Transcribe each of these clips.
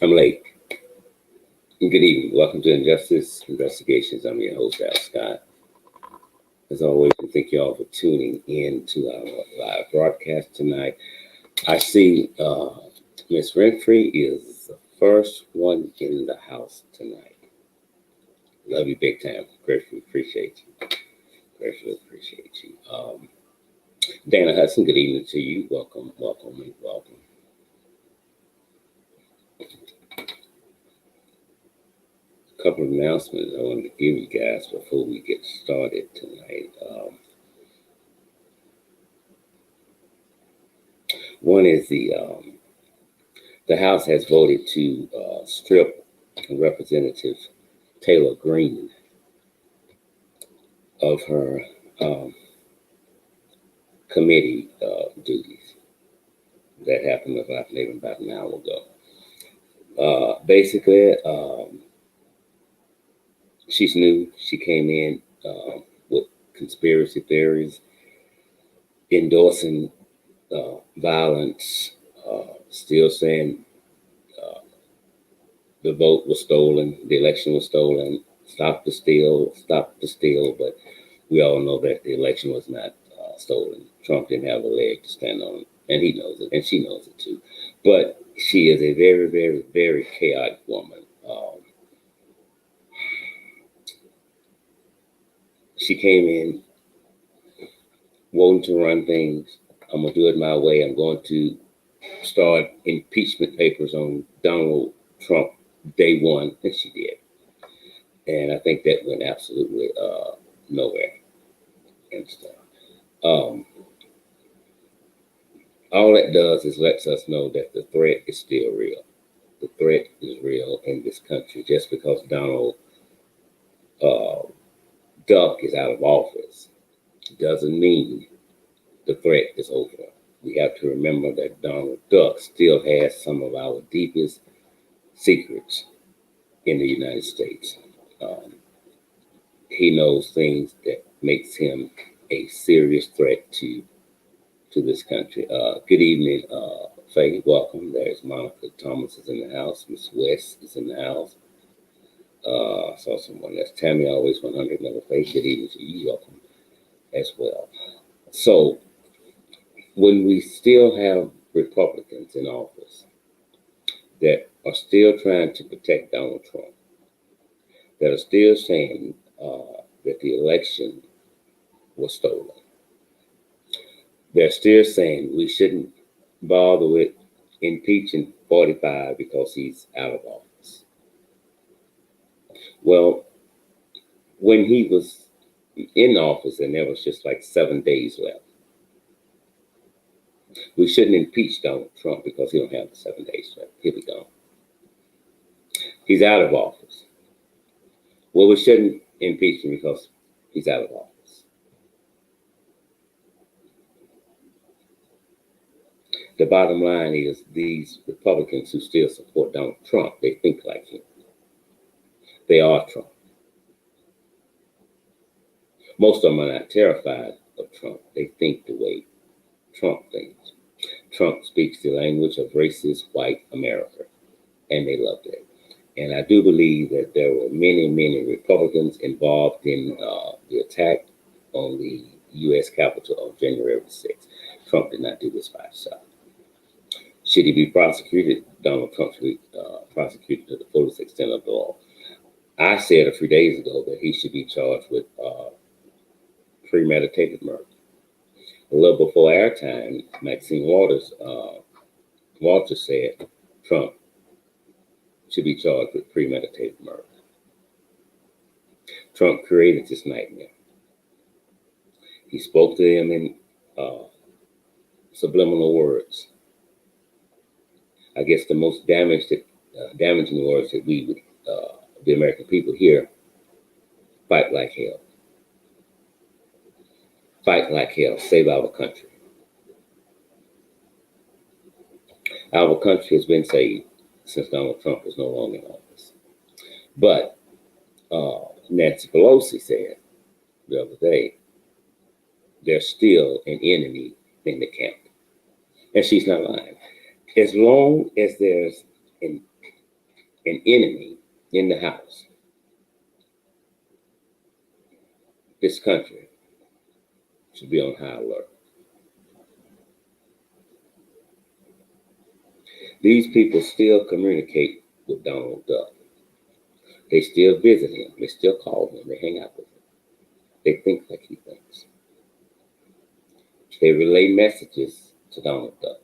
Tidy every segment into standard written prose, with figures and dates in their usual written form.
I'm late. Good evening. Welcome to Injustice Investigations. I'm your host, Al Scott. As always, we thank you all for tuning in to our live broadcast tonight. I see Miss Renfrey is the first one in the house tonight. Love you big time. Gratefully appreciate you. Gratefully appreciate you. Dana Hudson, good evening to you. Welcome, welcome, welcome. A couple of announcements I wanted to give you guys before we get started tonight. One is the House has voted to strip Representative Taylor Greene of her committee duties. That happened maybe about an hour ago. Basically, she's new. She came in with conspiracy theories, endorsing violence, still saying the vote was stolen, the election was stolen, stop the steal, but we all know that the election was not stolen. Trump didn't have a leg to stand on, and he knows it, and she knows it too. But she is a very, very, very chaotic woman. She came in wanting to run things. I'm going to do it my way. I'm going to start impeachment papers on Donald Trump day one, and she did. And I think that went absolutely nowhere and stuff. All that does is lets us know that the threat is still real. The threat is real in this country. Just because Donald Duck is out of office doesn't mean the threat is over. We have to remember that Donald Duck still has some of our deepest secrets in the United States. He knows things that makes him a serious threat to this country. Good evening, Faye. Welcome. There's Monica Thomas is in the house. Miss West is in the house. Saw someone that's Tammy Always 100 Never Faye. Good evening to you. Welcome as well. So when we still have Republicans in office that are still trying to protect Donald Trump, that are still saying that the election was stolen, they're still saying we shouldn't bother with impeaching 45 because he's out of office. Well, when he was in office and there was just like 7 days left, we shouldn't impeach Donald Trump because he don't have the 7 days left. He'll be gone. He's out of office. Well, we shouldn't impeach him because he's out of office. The bottom line is these Republicans who still support Donald Trump, they think like him. They are Trump. Most of them are not terrified of Trump. They think the way Trump thinks. Trump speaks the language of racist white America, and they love that. And I do believe that there were many, many Republicans involved in the attack on the U.S. Capitol on January 6th. Trump did not do this by himself. Should he be prosecuted? Donald Trump should be prosecuted to the fullest extent of the law. I said a few days ago that he should be charged with premeditated murder. A little before our time, Maxine Waters said Trump should be charged with premeditated murder. Trump created this nightmare. He spoke to them in subliminal words. I guess the most damaging words that we would, the American people hear, fight like hell. Fight like hell, save our country. Our country has been saved since Donald Trump is no longer in office. But Nancy Pelosi said the other day, there's still an enemy in the camp. And she's not lying. As long as there's an an enemy in the house, this country should be on high alert. These people still communicate with Donald Duck. They still visit him. They still call him. They hang out with him. They think like he thinks. They relay messages to Donald Duck.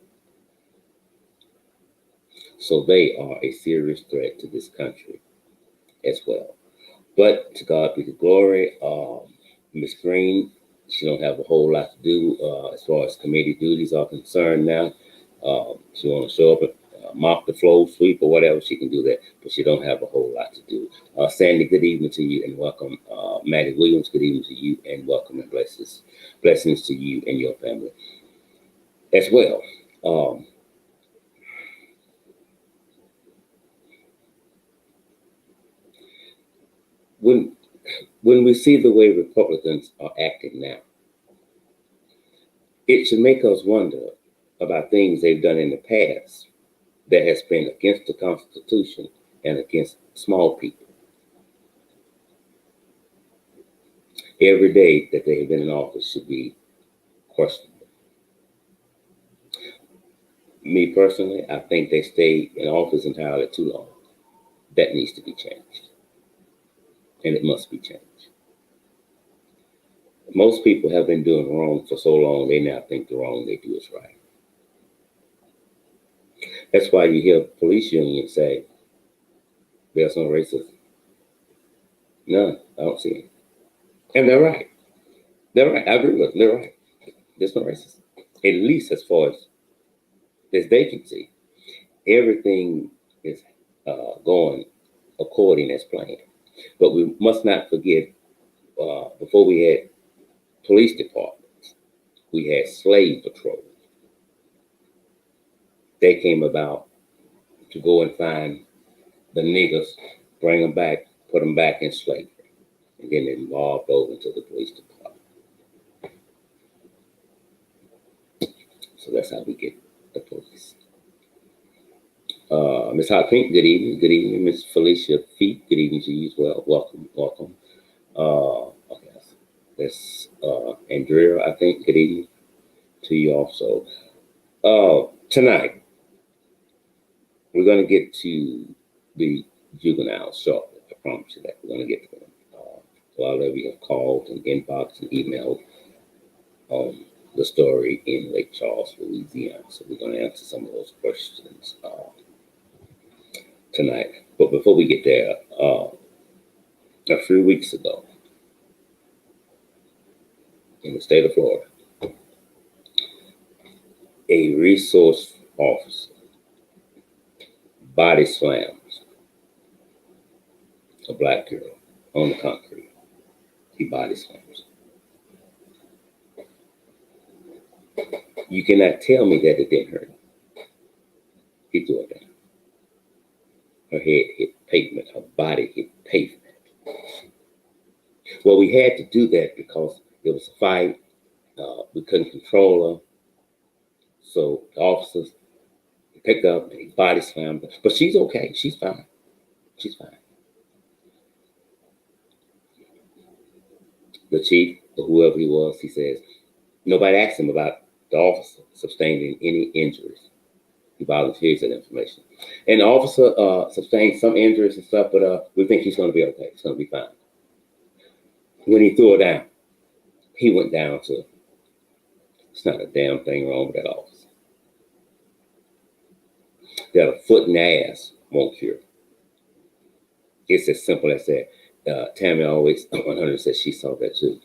So they are a serious threat to this country as well. But to God be the glory. Miss Green, she don't have a whole lot to do as far as committee duties are concerned now. She want to show up and mop the floor, sweep, or whatever. She can do that, but she don't have a whole lot to do. Sandy, good evening to you and welcome. Maddie Williams, good evening to you and welcome and blessings to you and your family as well. When we see the way Republicans are acting now, it should make us wonder about things they've done in the past that has been against the Constitution and against small people. Every day that they have been in office should be questionable. Me personally, I think they stayed in office entirely too long. That needs to be changed. And it must be changed. Most people have been doing wrong for so long, they now think the wrong they do is right. That's why you hear police unions say, there's no racism. None. I don't see it. And they're right. They're right. I agree with them. They're right. There's no racism. At least as far as they can see. Everything is going according as planned. But we must not forget, before we had police departments, we had slave patrols. They came about to go and find the niggers, bring them back, put them back in slavery, and then involved over into the police department. So that's how we get the police. Ms. Hot Pink, good evening. Good evening, Miss Felicia Feet. Good evening to you as well. Welcome, welcome. Okay, that's Andrea, I think. Good evening to you also. Tonight, we're going to get to the juveniles shortly. I promise you that. We're going to get to them. A lot of you have called and inboxed and emailed on the story in Lake Charles, Louisiana. So we're going to answer some of those questions tonight. But before we get there, a few weeks ago, in the state of Florida, a resource officer body slams a black girl on the concrete. He body slams. You cannot tell me that it didn't hurt. He threw it down. Her head hit pavement. Her body hit pavement. Well, we had to do that because there was a fight. We couldn't control her. So the officers picked up and he body slammed her. But she's okay. She's fine. She's fine. The chief, or whoever he was, he says, nobody asked him about the officer sustaining any injuries. He volunteers that information. And the officer sustained some injuries and stuff, but we think he's going to be okay. He's going to be fine. When he threw her down, he went down to, it's not a damn thing wrong with that officer. That a foot in the ass won't cure. It's as simple as that. Tammy always 100 says she saw that too.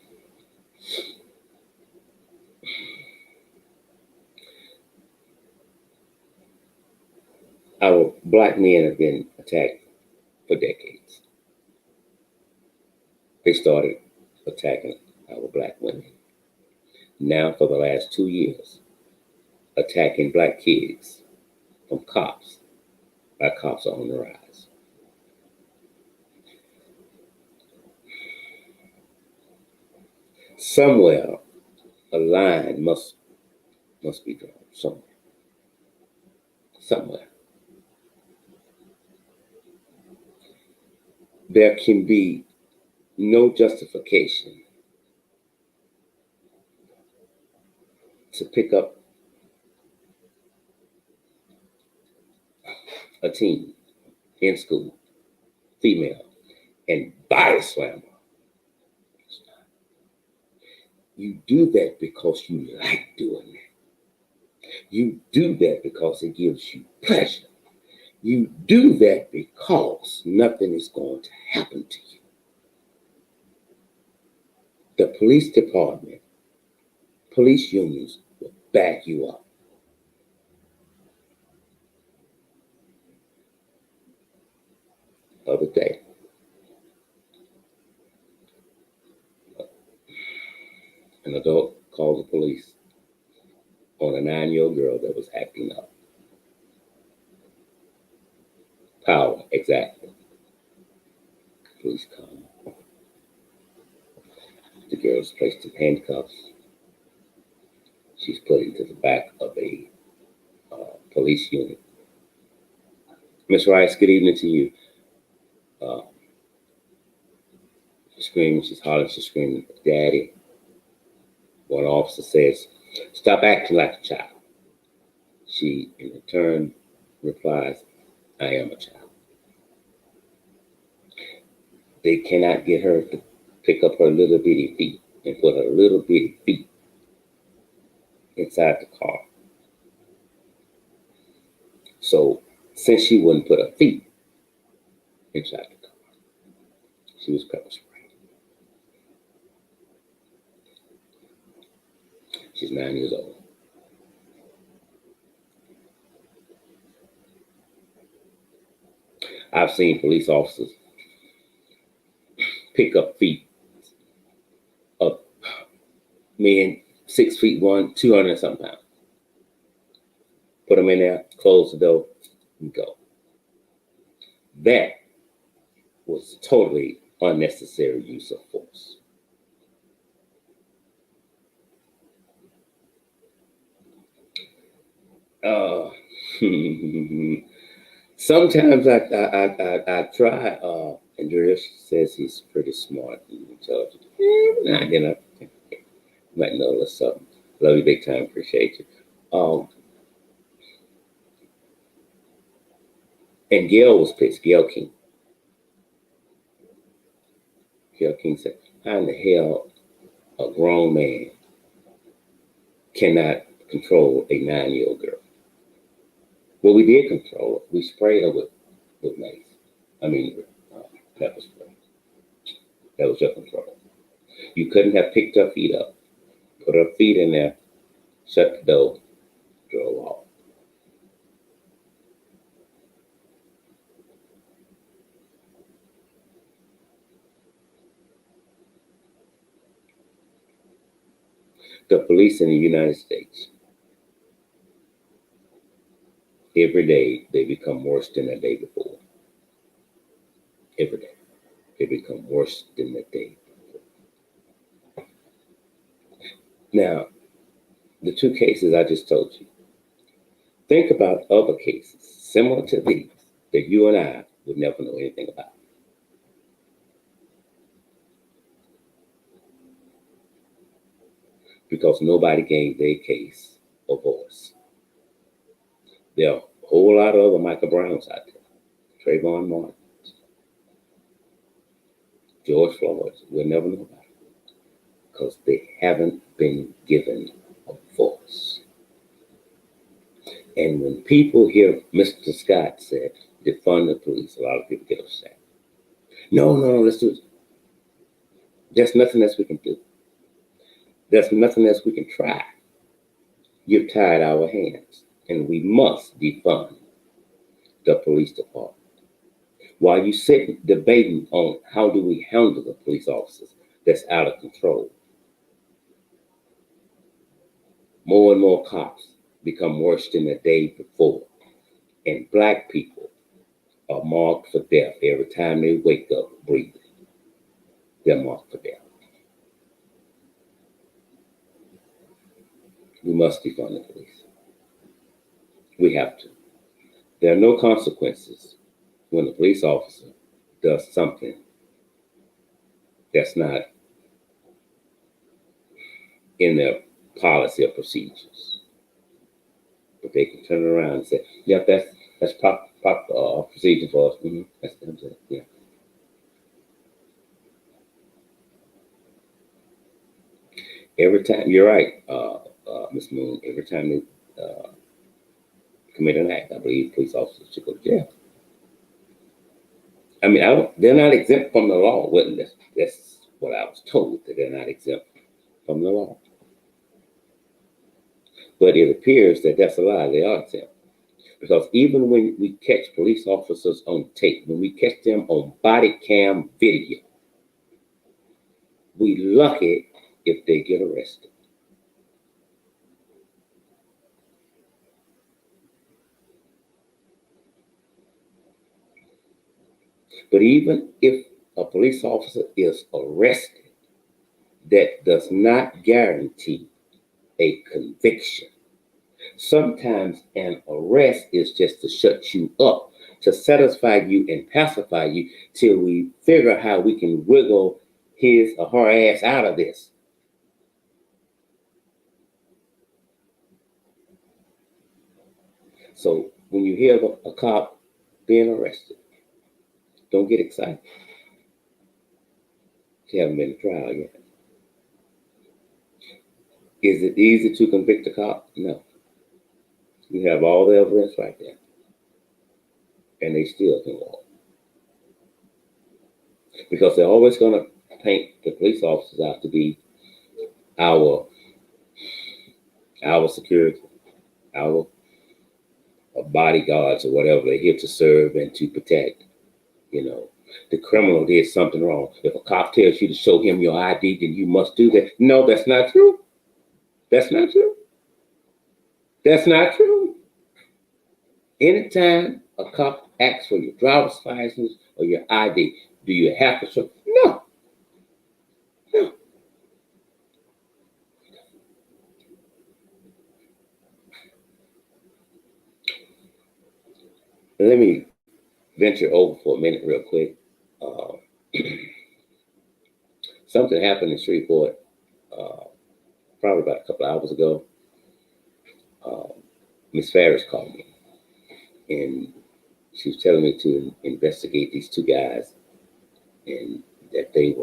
Our black men have been attacked for decades. They started attacking our black women. Now, for the last 2 years, attacking black kids from cops. Black cops are on the rise. Somewhere, a line must be drawn. Somewhere. there can be no justification to pick up a teen in school, female, and body slam her. You do that because you like doing that. You do that because it gives you pleasure. You do that because nothing is going to happen to you. The police department, police unions will back you up. The other day, an adult called the police on a 9-year-old girl that was acting up. Power, exactly. Police come. The girl is placed in handcuffs. She's put into the back of a police unit. Miss Rice, good evening to you. She's screaming, she's hollering, she's screaming, Daddy. One officer says, stop acting like a child. She, in return, replies, I am a child. They cannot get her to pick up her little bitty feet and put her little bitty feet inside the car. So, since she wouldn't put her feet inside the car, she was pepper sprayed. She's 9 years old. I've seen police officers pick up feet of men 6'1", 200 and something pounds. Put them in there, close the door, and go. That was totally unnecessary use of force. Sometimes I try. Andreas says he's pretty smart and intelligent. Might know a little something. Love you big time. Appreciate you. And Gail was pissed. Gail King. Gail King said, "How in the hell a grown man cannot control a 9-year-old girl?" Well, we did control her. We sprayed her with mace. Pepper spray. That was your control. You couldn't have picked her feet up, put her feet in there, shut the door, drove off. The police in the United States, every day they become worse than the day before. Every day they become worse than the day before. Now, the two cases I just told you, think about other cases similar to these that you and I would never know anything about. Because nobody gave their case a voice. There are a whole lot of other Michael Browns out there. Trayvon Martin, George Floyd, we'll never know about it. Because they haven't been given a voice. And when people hear Mr. Scott said, defund the police, a lot of people get upset. No, let's do it. There's nothing else we can do. There's nothing else we can try. You've tied our hands, and we must defund the police department. While you sit debating on how do we handle the police officers that's out of control, more and more cops become worse than the day before, and Black people are marked for death every time they wake up breathing. They're marked for death. We must defund the police. We have to. There are no consequences when a police officer does something That's not in their policy or procedures. But they can turn around and say, "Yep, that's pop procedure for us." That's it. Yeah. Every time, you're right, Ms. Moon. Every time they commit an act, I believe police officers should go to jail. I mean, they're not exempt from the law. Well, that's what I was told, that they're not exempt from the law. But it appears that that's a lie. They are exempt. Because even when we catch police officers on tape, when we catch them on body cam video, we lucky if they get arrested. But even if a police officer is arrested, that does not guarantee a conviction. Sometimes an arrest is just to shut you up, to satisfy you and pacify you till we figure how we can wiggle his or her ass out of this. So when you hear of a cop being arrested, don't get excited. You haven't been to trial yet. Is it easy to convict a cop? No. You have all the evidence right there, and they still can walk. Because they're always going to paint the police officers out to be our security, our bodyguards or whatever. They're here to serve and to protect. You know, the criminal did something wrong. If a cop tells you to show him your ID, then you must do that. No, that's not true. That's not true. That's not true. Anytime a cop asks for your driver's license or your ID, do you have to show? No. No. Let me venture over for a minute real quick. Something happened in Shreveport probably about a couple hours ago. Miss Ferris called me, and she was telling me to investigate these two guys, and that they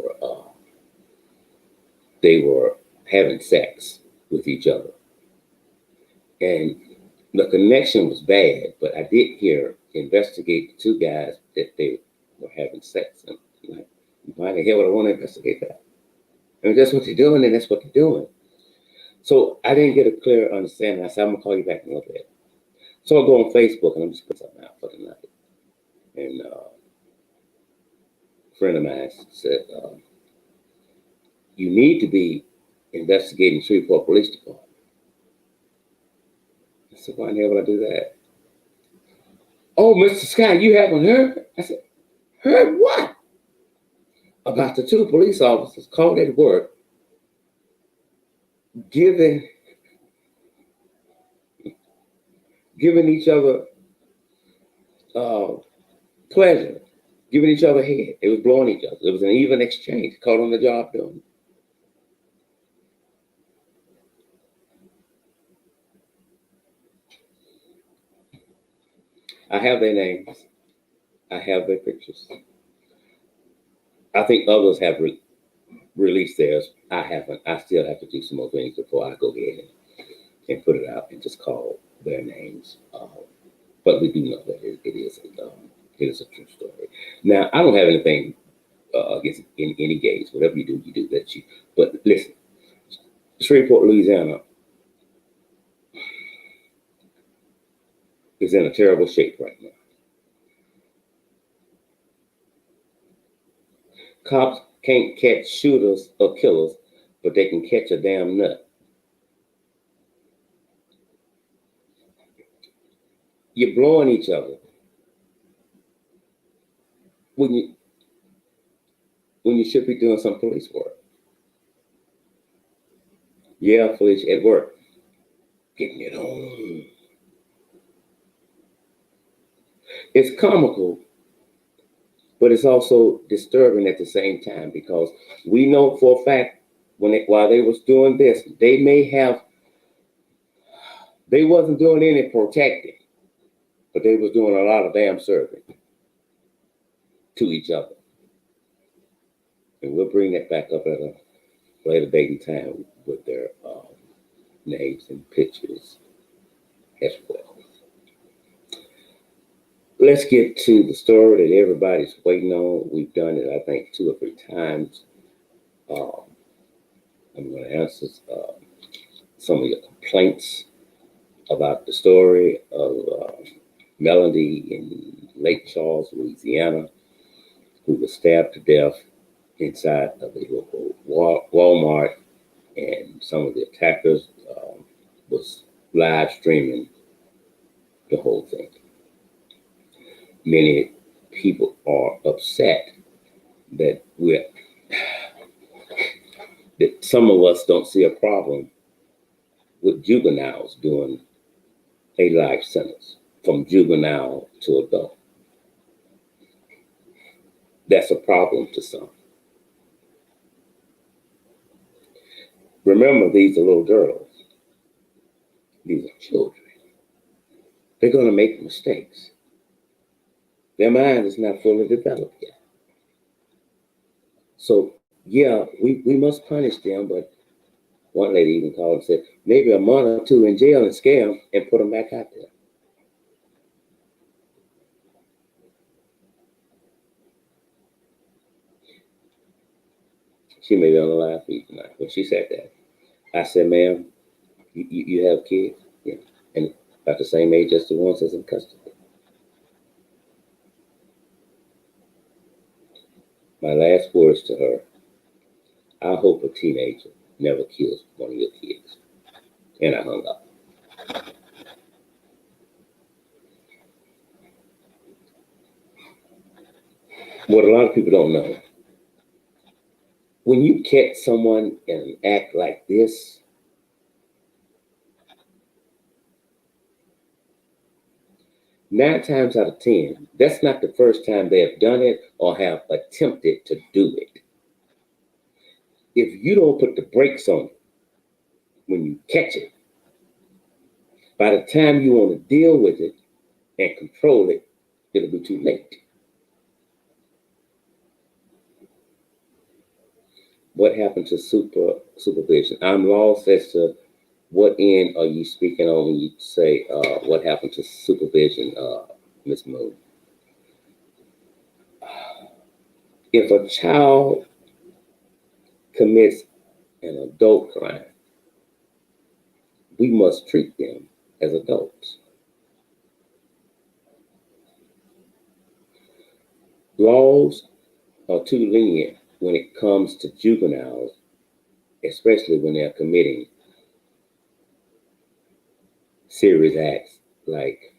were having sex with each other, and the connection was bad. But I did hear investigate the two guys that they were having sex, and like, why the hell would I want to investigate that? I mean, that's what they're doing, and that's what they're doing. So I didn't get a clear understanding. I said, I'm gonna call you back in a little bit. So I go on Facebook and I'm just putting something out for the night. And a friend of mine said, you need to be investigating Shreveport Police Department. I said, why in the hell would I do that? Oh, Mr. Scott, you haven't heard? I said, heard what? About the two police officers called at work giving each other pleasure, giving each other head. They was blowing each other. It was an even exchange. Caught on the job doing it. I have their names. I have their pictures. I think others have released theirs. I haven't. I still have to do some more things before I go ahead and put it out and just call their names. But we do know that it is a true story. Now, I don't have anything against any gays. Whatever you do. That's you. But listen, Shreveport, Louisiana is in a terrible shape right now. Cops can't catch shooters or killers, but they can catch a damn nut. You're blowing each other when you should be doing some police work. Yeah, police at work, getting it on. It's comical but it's also disturbing at the same time because we know for a fact while they was doing this, they wasn't doing any protecting, but they was doing a lot of damn serving to each other. And we'll bring that back up at a later date and time with their names and pictures as well. Let's get to the story that everybody's waiting on. We've done it, I think, 2 or 3 times. I'm going to answer some of your complaints about the story of Melody in Lake Charles, Louisiana, who was stabbed to death inside of a local Walmart, and some of the attackers was live streaming the whole thing. Many people are upset that that some of us don't see a problem with juveniles doing a life sentence from juvenile to adult. That's a problem to some. Remember, these are little girls. These are children. They're going to make mistakes. Their mind is not fully developed yet. So, yeah, we must punish them, but one lady even called and said, maybe a month or 2 in jail and scare them and put them back out there. She may be on the line for you tonight. When she said that, I said, ma'am, you have kids? Yeah. And about the same age as the ones that's in custody. My last words to her, I hope a teenager never kills one of your kids. And I hung up. What a lot of people don't know, when you catch someone in an act like this, 9 times out of 10, that's not the first time they have done it or have attempted to do it. If you don't put the brakes on it when you catch it, by the time you want to deal with it and control it, it'll be too late. What happened to supervision? I'm lost as to what end are you speaking on when you say what happened to supervision, Ms. Moon? If a child commits an adult crime, we must treat them as adults. Laws are too lenient when it comes to juveniles, especially when they're committing serious acts like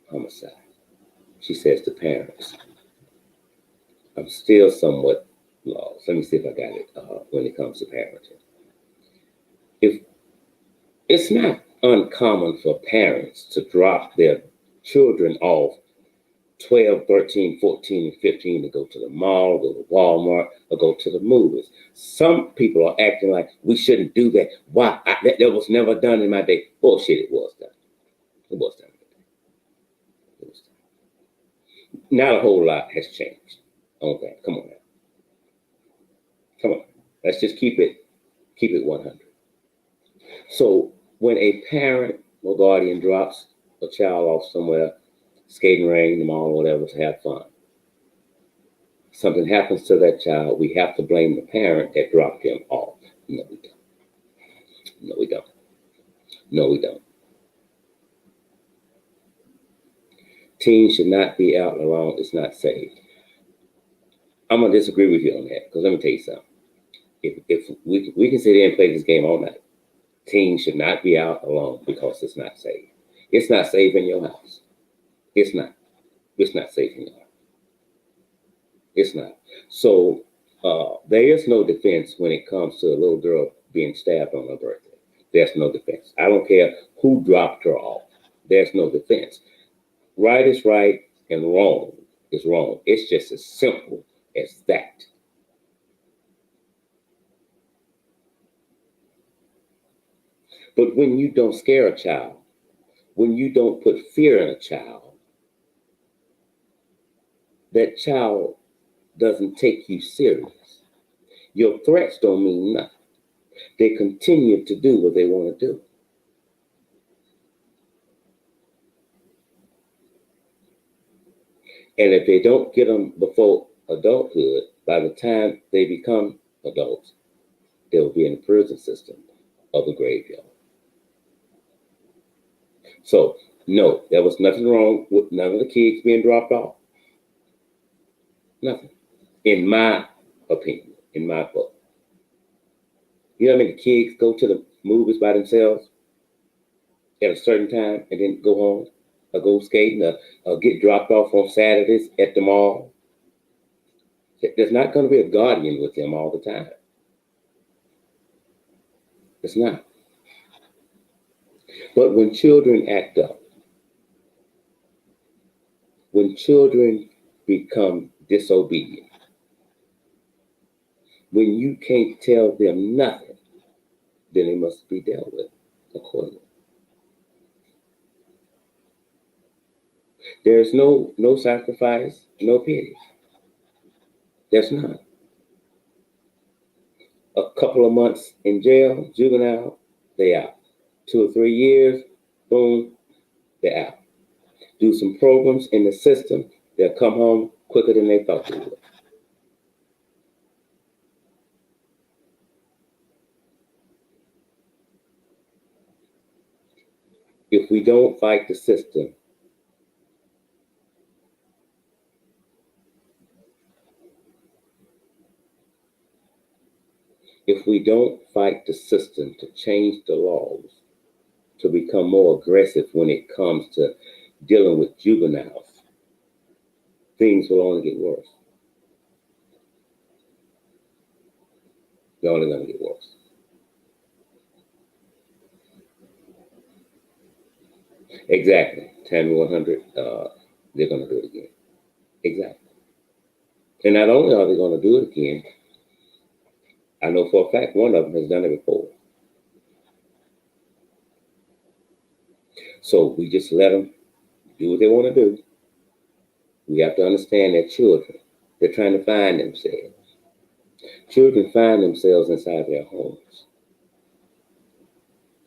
homicide. She says to parents, I'm still somewhat lost. Let me see if I got it when it comes to parenting. If it's not uncommon for parents to drop their children off 12, 13, 14, and 15 to go to the mall, go to Walmart, or go to the movies. Some people are acting like we shouldn't do that. Why? That was never done in my day. Bullshit, it was done. It was done. It was done. Not a whole lot has changed. Okay, come on now. Come on. Let's just keep it 100. So when a parent or guardian drops a child off somewhere, skating ring, the mall, whatever, to have fun, something happens to that child, we have to blame the parent that dropped him off. No, we don't. No, we don't. No, we don't. Teens should not be out alone. It's not safe. I'm going to disagree with you on that, because let me tell you something. If we can sit there and play this game all night, teens should not be out alone because it's not safe. It's not safe in your house. It's not. It's not safe in your house. It's not. So there is no defense when it comes to a little girl being stabbed on her birthday. There's no defense. I don't care who dropped her off. There's no defense. Right is right and wrong is wrong. It's just as simple as that. But when you don't scare a child, when you don't put fear in a child, that child doesn't take you serious. Your threats don't mean nothing. They continue to do what they want to do. And if they don't get them before adulthood, by the time they become adults, they'll be in the prison system of the graveyard. So, no, there was nothing wrong with none of the kids being dropped off. Nothing. In my opinion, in my book. You know how many kids go to the movies by themselves at a certain time and then go home or go skating or get dropped off on Saturdays at the mall? There's not going to be a guardian with them all the time. It's not. But when children act up, when children become disobedient, when you can't tell them nothing, then they must be dealt with accordingly. There's no sacrifice, no pity. There's not. A couple of months in jail, juvenile, they out. 2 or 3 years, boom, they're out. Do some programs in the system, they'll come home quicker than they thought they would. If we don't fight the system, if we don't fight the system to change the laws, to become more aggressive when it comes to dealing with juveniles, things will only get worse. They're only going to get worse. Exactly. 10-100, they're going to do it again. Exactly. And not only are they going to do it again, I know for a fact one of them has done it before. So we just let them do what they want to do. We have to understand that children, they're trying to find themselves. Children find themselves inside their homes.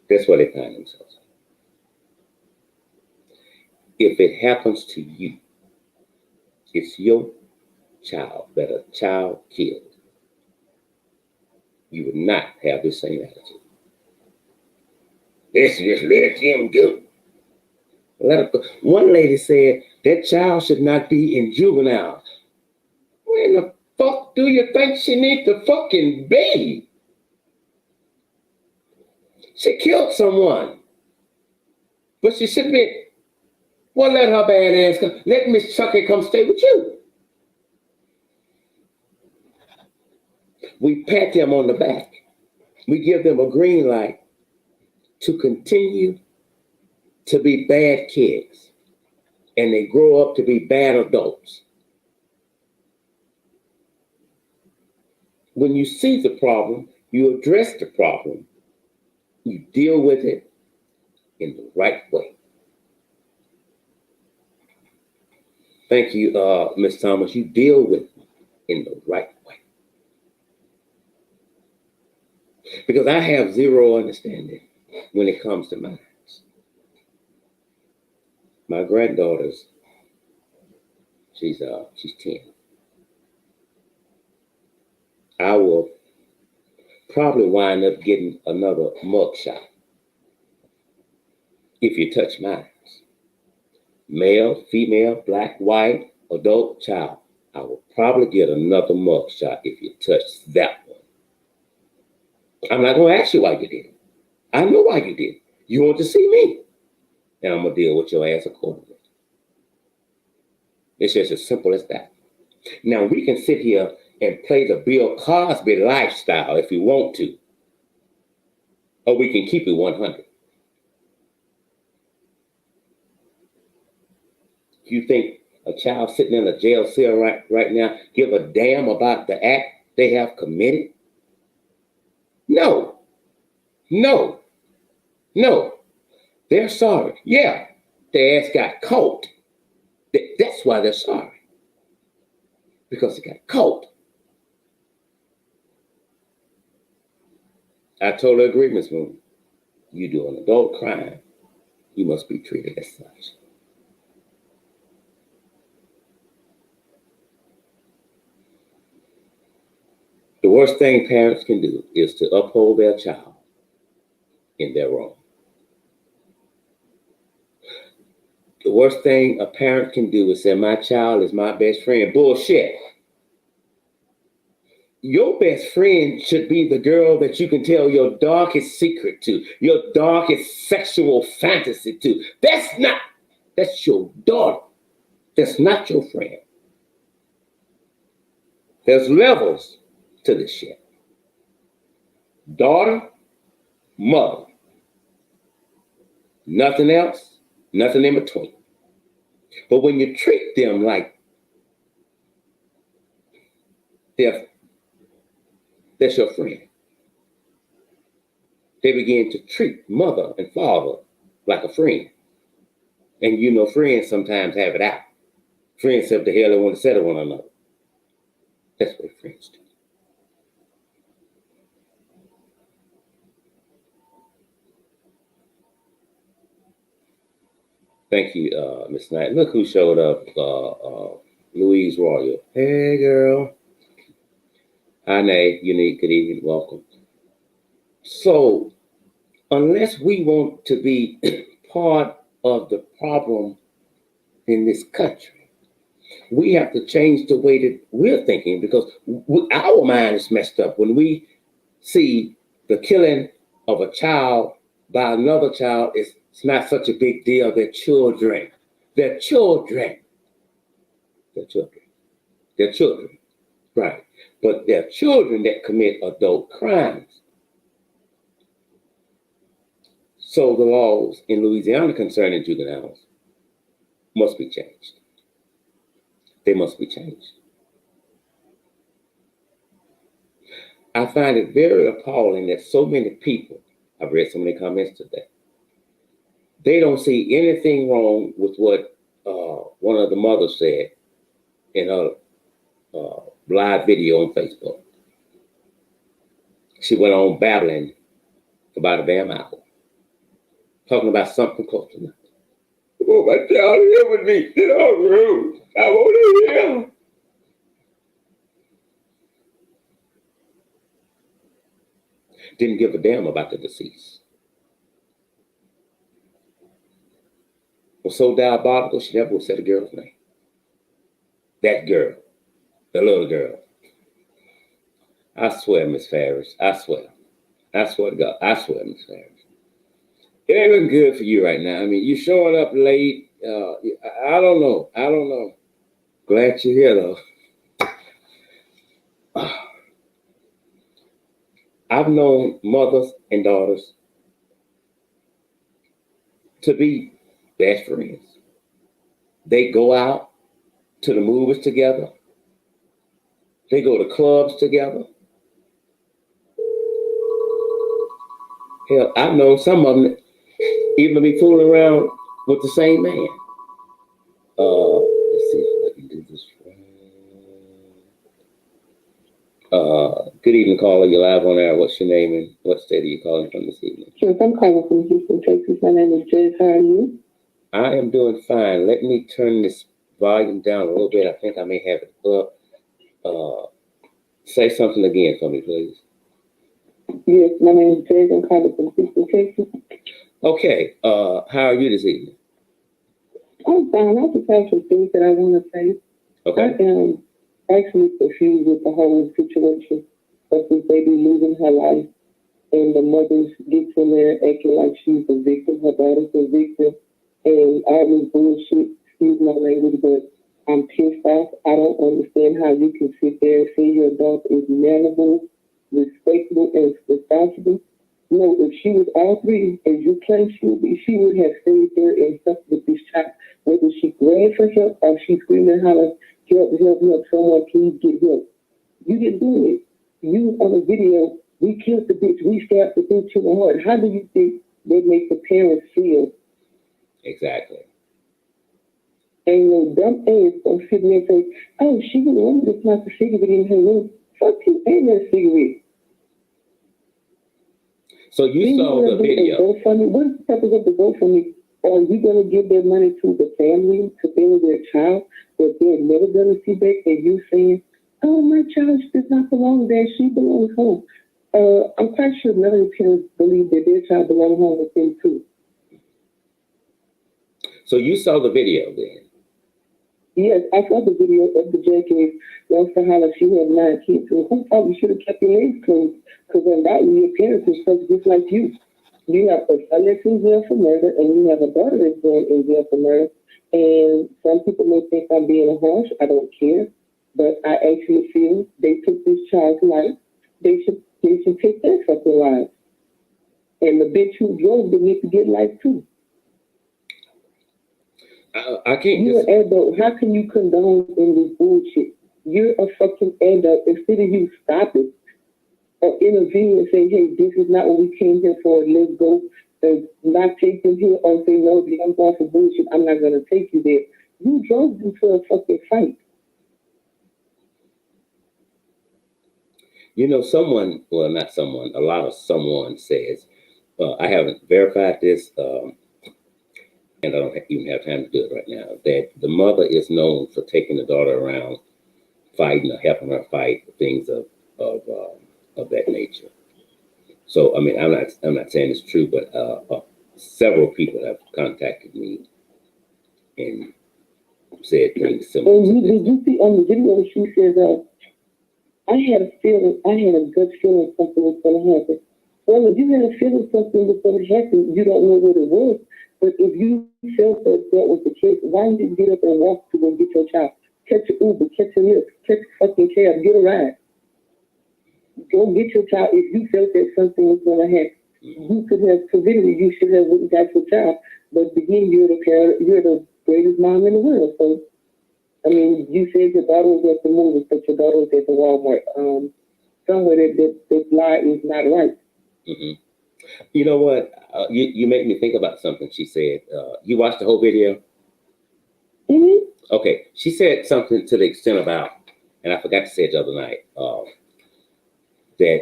That's where they find themselves. If it happens to you, it's your child that a child killed. You would not have the same attitude. Let's just let him go. One lady said that child should not be in juvenile. Where the fuck do you think she needs to fucking be? She killed someone. But she should be, well, let her bad ass come. Let Miss Chucky come stay with you. We pat them on the back. We give them a green light to continue to be bad kids. And they grow up to be bad adults. When you see the problem, you address the problem. You deal with it in the right way. Thank you, Ms. Thomas. You deal with it in the right way. Because I have zero understanding when it comes to minds. My granddaughter's, she's 10. I will probably wind up getting another mugshot if you touch minds. Male, female, black, white, adult, child. I will probably get another mugshot if you touch that one. I'm not going to ask you why you did it. I know why you did it. You want to see me. And I'm going to deal with your ass accordingly. It's just as simple as that. Now, we can sit here and play the Bill Cosby lifestyle if we want to. Or we can keep it 100. You think A child sitting in a jail cell right now give a damn about the act they have committed? No, no, no. They're sorry. Yeah, their ass got caught. That's why they're sorry. Because it got caught. I totally agree, Ms. Moon. You do an adult crime, you must be treated as such. The worst thing parents can do is to uphold their child in their wrong. The worst thing a parent can do is say, my child is my best friend. Bullshit. Your best friend should be the girl that you can tell your darkest secret to, your darkest sexual fantasy to. That's your daughter. That's not your friend. There's levels to this shit. Daughter, mother. Nothing else, nothing in between. But when you treat them like that's your friend, they begin to treat mother and father like a friend. And you know, friends sometimes have it out. Friends say what the hell they want to say to one another. That's what friends do. Thank you, Miss Knight. Look who showed up, Louise Royal. Hey, girl. Hi, Nay. Unique. Good evening. Welcome. So, unless we want to be part of the problem in this country, we have to change the way that we're thinking, because our mind is messed up when we see the killing of a child by another child. It's not such a big deal. They're children. They're children. They're children. They're children. Right. But they're children that commit adult crimes. So the laws in Louisiana concerning juveniles must be changed. They must be changed. I find it very appalling that so many people, I've read so many comments today, they don't see anything wrong with what one of the mothers said in her live video on Facebook. She went on babbling for about a damn hour, talking about something close to nothing. Oh, my child here with me in our room. I want to hear. Didn't give a damn about the deceased. Was so diabolical, she never would say the girl's name. That girl, the little girl. I swear, Miss Ferris, I swear. I swear to God, I swear, Miss Ferris. It ain't looking good for you right now. I mean, you showing up late. I don't know. I don't know. Glad you're here, though. I've known mothers and daughters to be best friends. They go out to the movies together. They go to clubs together. Hell, I've known some of them even be fooling around with the same man. Let's see if I can do this. Good evening, caller. You're live on air. What's your name and what state are you calling from this evening? Sure, I'm calling from Houston, Texas. My name is Jez. How are you? I am doing fine. Let me turn this volume down a little bit. I think I may have it up. Say something again for me, please. Yes, my name is Jez. I'm calling from Houston, Texas. Okay. How are you this evening? I'm fine. I just have some things that I want to say. Okay. I am actually confused with the whole situation of this baby losing her life, and the mother's gets in there acting like she's a victim, her daughter's a victim, and all this bullshit. Excuse my language, but I'm pissed off. I don't understand how you can sit there and say your daughter is mannerable, respectable, and responsible. No, if she was all three, as you claim she would be, she would have stayed there and stuck with this child, whether she ran for help, or she screaming and hollering, help, help, help, someone please get help. You didn't do it. You on the video, we killed the bitch, we stabbed the bitch in the heart. How do you think they make the parents feel? Exactly. And your dumb ass gonna sit there and say, oh, she didn't want me to smoke a cigarette in her room. Fuck you, ain't no cigarette. So you saw the video. GoFundMe. What is the purpose of the GoFundMe? Are you going to give their money to the family to bury their child that they're never going to see back? And you saying, oh, my child does not belong there. She belongs home. I'm quite sure none of the parents believe that their child belongs home with them too. So you saw the video then? Yes, I saw the video of the jackass. Lost to holler she had 9 kids. And who probably should have kept your legs closed? Because undoubtedly your parents are supposed to just like you. You have a son that's in jail for murder, and you have a daughter that's going in jail for murder. And some people may think I'm being harsh. I don't care. But I actually feel they took this child's life. They should take their fucking lives. And the bitch who drove them needs to get life too. I can't. You're an adult. How can you condone in this bullshit? You're a fucking adult. Instead of you stop it or intervene and say, hey, this is not what we came here for. Let's go. And not take them here or say, no, I'm going for bullshit. I'm not going to take you there. You drove them to a fucking fight. You know, someone, well, not someone, a lot of someone says, I haven't verified this, and I don't even have time to do it right now, that the mother is known for taking the daughter around, fighting or helping her fight, things of that nature. So, I mean, I'm not saying it's true, but several people have contacted me and said things similar. And did you see on the video she says, I had a gut feeling something was going to happen. Well, if you had a feeling something was going to happen, you don't know what it was. But if you felt that was the case, why didn't you get up and walk to go get your child? Catch an Uber, catch a Lyft, catch a fucking cab, get a ride. Go get your child. If you felt that something was going to happen, you could have prevented it. You should have went and got your child. But again, you're the greatest mom in the world. So, I mean, you said your daughter was at the movies, but your daughter was at the Walmart. Somewhere that lie is not right. Mm-hmm. You know what? You make me think about something she said. You watched the whole video? Mm-hmm. Okay. She said something to the extent about, and I forgot to say it the other night, that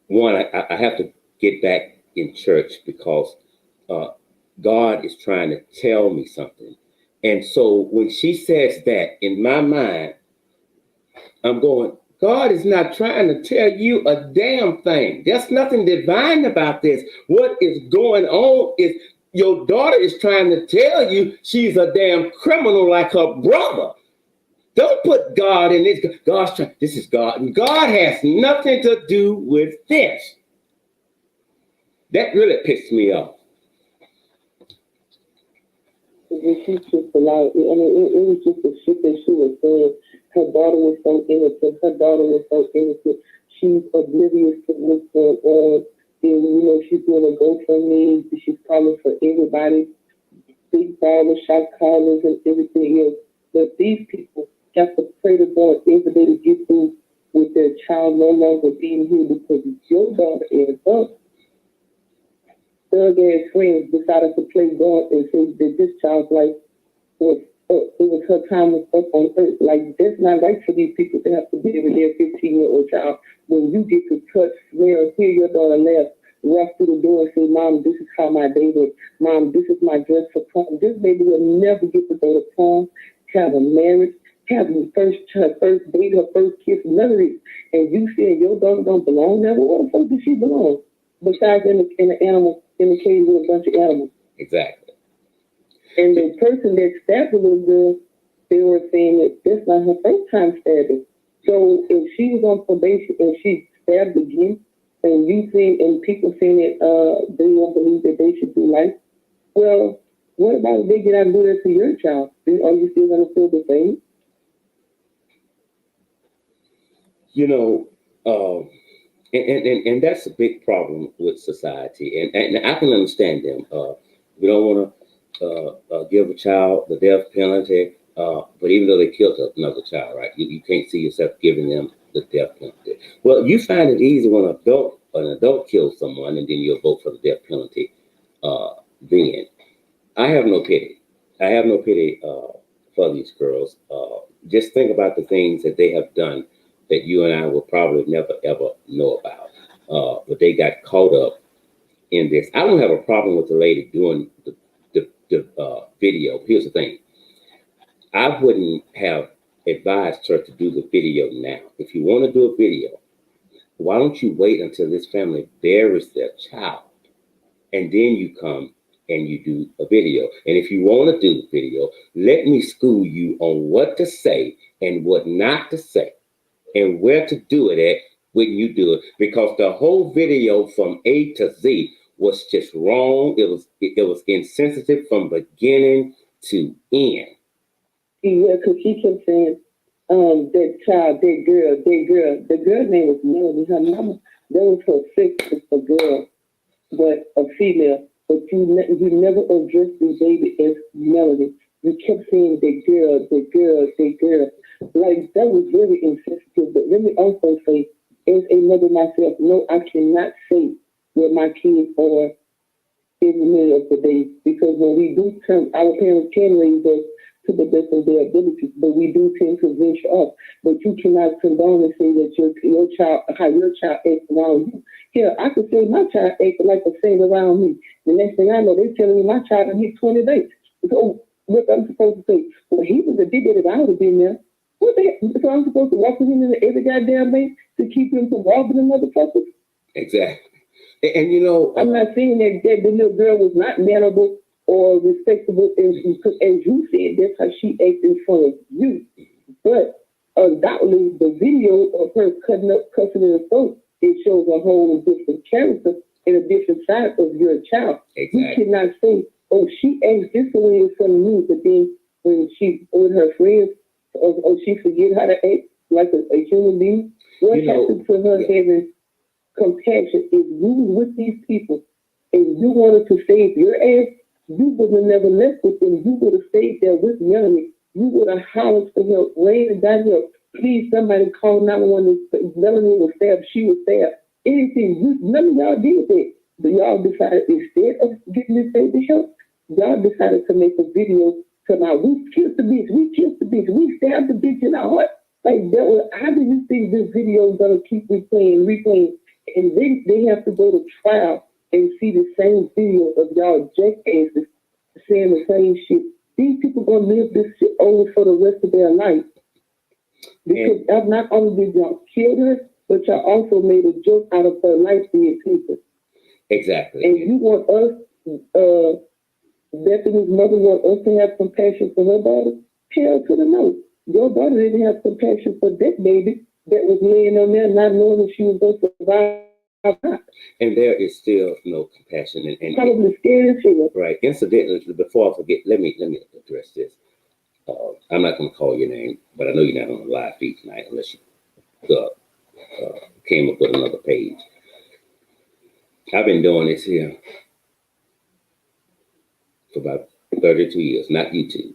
one, I have to get back in church because God is trying to tell me something. And so when she says that, in my mind, I'm going, God is not trying to tell you a damn thing. There's nothing divine about this. What is going on is your daughter is trying to tell you she's a damn criminal like her brother. Don't put God in this. God's trying, this is God. And God has nothing to do with this. That really pissed me off. She's just a lot. I mean, it was just the shit that she was saying. Her daughter was so innocent. She's oblivious to what's going on. And, you know, she's doing a GoFundMe. She's calling for everybody, big ballers, shot callers, and everything else. But these people have to pray to God every day to get through with their child no longer being here because your daughter and her thug ass friends decided to play God and say that this child's life was up. It was her time was up on earth. Like, that's not right for these people to have to be with their 15-year-old child when you get to touch, swear, hear your daughter laugh, walk through the door and say, Mom, this is how my day was. Mom, this is my dress for prom. This baby will never get to go to prom, have a marriage, have her first date, her first kiss, none of this. And you saying your daughter don't belong there? Well, what the fuck does she belong? Besides in the cage with a bunch of animals. Exactly. And the person that stabbed the little girl, they were saying that that's not her first time stabbing. So if she was on probation and she stabbed again, and you think, and people saying that they don't believe that they should do life, well, what about if they get out and do that to your child? Are you still going to feel the same? You know, and that's a big problem with society, and I can understand them. We don't want give a child the death penalty. But even though they killed another child, right? You can't see yourself giving them the death penalty. Well, you find it easy when an adult kills someone, and then you'll vote for the death penalty. Then I have no pity. I have no pity for these girls. Just think about the things that they have done that you and I will probably never ever know about. But they got caught up in this. I don't have a problem with the lady doing the video. Here's the thing. I wouldn't have advised her to do the video now. If you want to do a video, why don't you wait until this family buries their child and then you come and you do a video? And if you want to do the video, let me school you on what to say and what not to say and where to do it at when you do it, because the whole video from A to Z was just wrong. It was insensitive from beginning to end. Yeah, because she kept saying, that child, that girl. The girl's name was Melody. Her mama, that was her sister, a girl, but a female. But you never addressed the baby as Melody. You kept saying the girl. Like, that was very insensitive. But let me also say, as a mother myself, no, I cannot say where my kids are in the middle of the day, because when we do turn, our parents can raise us to the best of their abilities, but we do tend to venture off. But you cannot condone and say that your child, how your child acts around you. Yeah, I could say my child acts like the same around me. The next thing I know, they're telling me my child hit 20 days. So what I'm supposed to say? Well, he was a dickhead if I would have been there. What the heck? So I'm supposed to walk with him in every goddamn day to keep him from robbing another person? Exactly. And you know, I'm not saying that the little girl was not mannerable or respectable, as you said, that's how she acts in front of you. But undoubtedly, the video of her cussing in the throat, it shows a whole different character and a different side of your child. Exactly. You cannot say, oh, she acts this way in front of me, but then when she's with her friends, or she forget how to act like a human being. What happens to her having compassion if you with these people and you wanted to save your ass? You would have never left with them. You would have stayed there with Melanie. You would have hollered for help, ran and got help. Please, somebody call 911. Melanie was stabbed. She was stabbed. Anything. None of y'all did that. But y'all decided, instead of getting this baby help, y'all decided to make a video to my, we killed the bitch. We we stabbed the bitch in our heart. Like, that was, how do you think this video is going to keep replaying? And then they have to go to trial and see the same video of y'all jackasses saying the same shit. These people gonna live this shit over for the rest of their life. Because not only did y'all kill her, but y'all also made a joke out of her life being people. Exactly. And you want us, Bethany's mother want us to have compassion for her daughter? Hell to the no. Your daughter didn't have compassion for that baby that was laying on there not knowing if she was going to survive. And there is still no compassion. And probably scared as shit. Right. Incidentally, before I forget, let me address this. I'm not going to call your name, but I know you're not on the live feed tonight unless you came up with another page. I've been doing this here for about 32 years, not YouTube,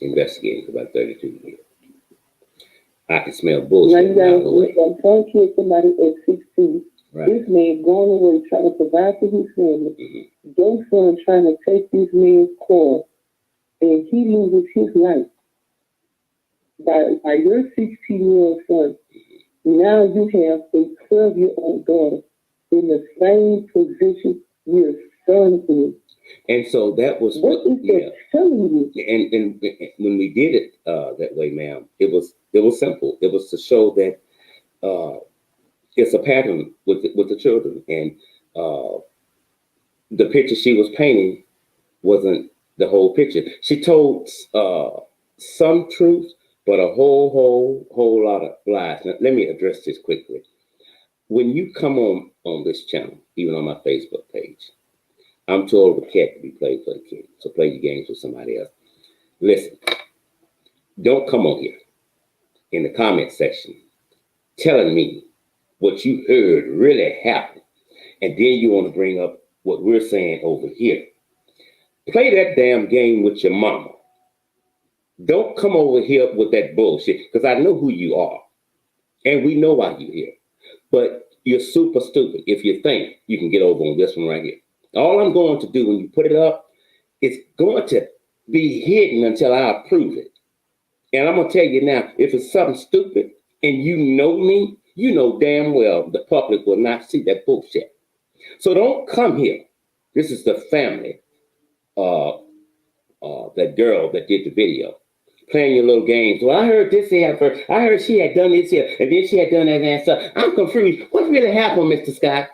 investigating for about 32 years. I can smell bullshit. Now you got some kid, somebody at 16. Right. This man going away trying to provide for his family. Mm-hmm. Your son trying to take this man's car, and he loses his life by your 16-year-old son. Mm-hmm. Now you have a 12-year-old daughter in the same position your son is. And so that was what is that telling you? And when we did it that way, ma'am, it was simple. It was to show that it's a pattern with the children, and the picture she was painting wasn't the whole picture. She told some truth, but a whole lot of lies. Now, let me address this quickly. When you come on this channel, even on my Facebook page, I'm too old of a cat to be played for the kid. So play your games with somebody else. Listen, don't come on here in the comment section telling me what you heard really happened. And then you want to bring up what we're saying over here. Play that damn game with your mama. Don't come over here with that bullshit because I know who you are. And we know why you're here. But you're super stupid if you think you can get over on this one right here. All I'm going to do when you put it up, it's going to be hidden until I approve it. And I'm going to tell you now, if it's something stupid and you know me, you know damn well the public will not see that bullshit. So don't come here. This is the family, that girl that did the video, playing your little games. Well, I heard this here first. I heard she had done this here, and then she had done that and stuff. I'm confused. What really happened, Mr. Scott?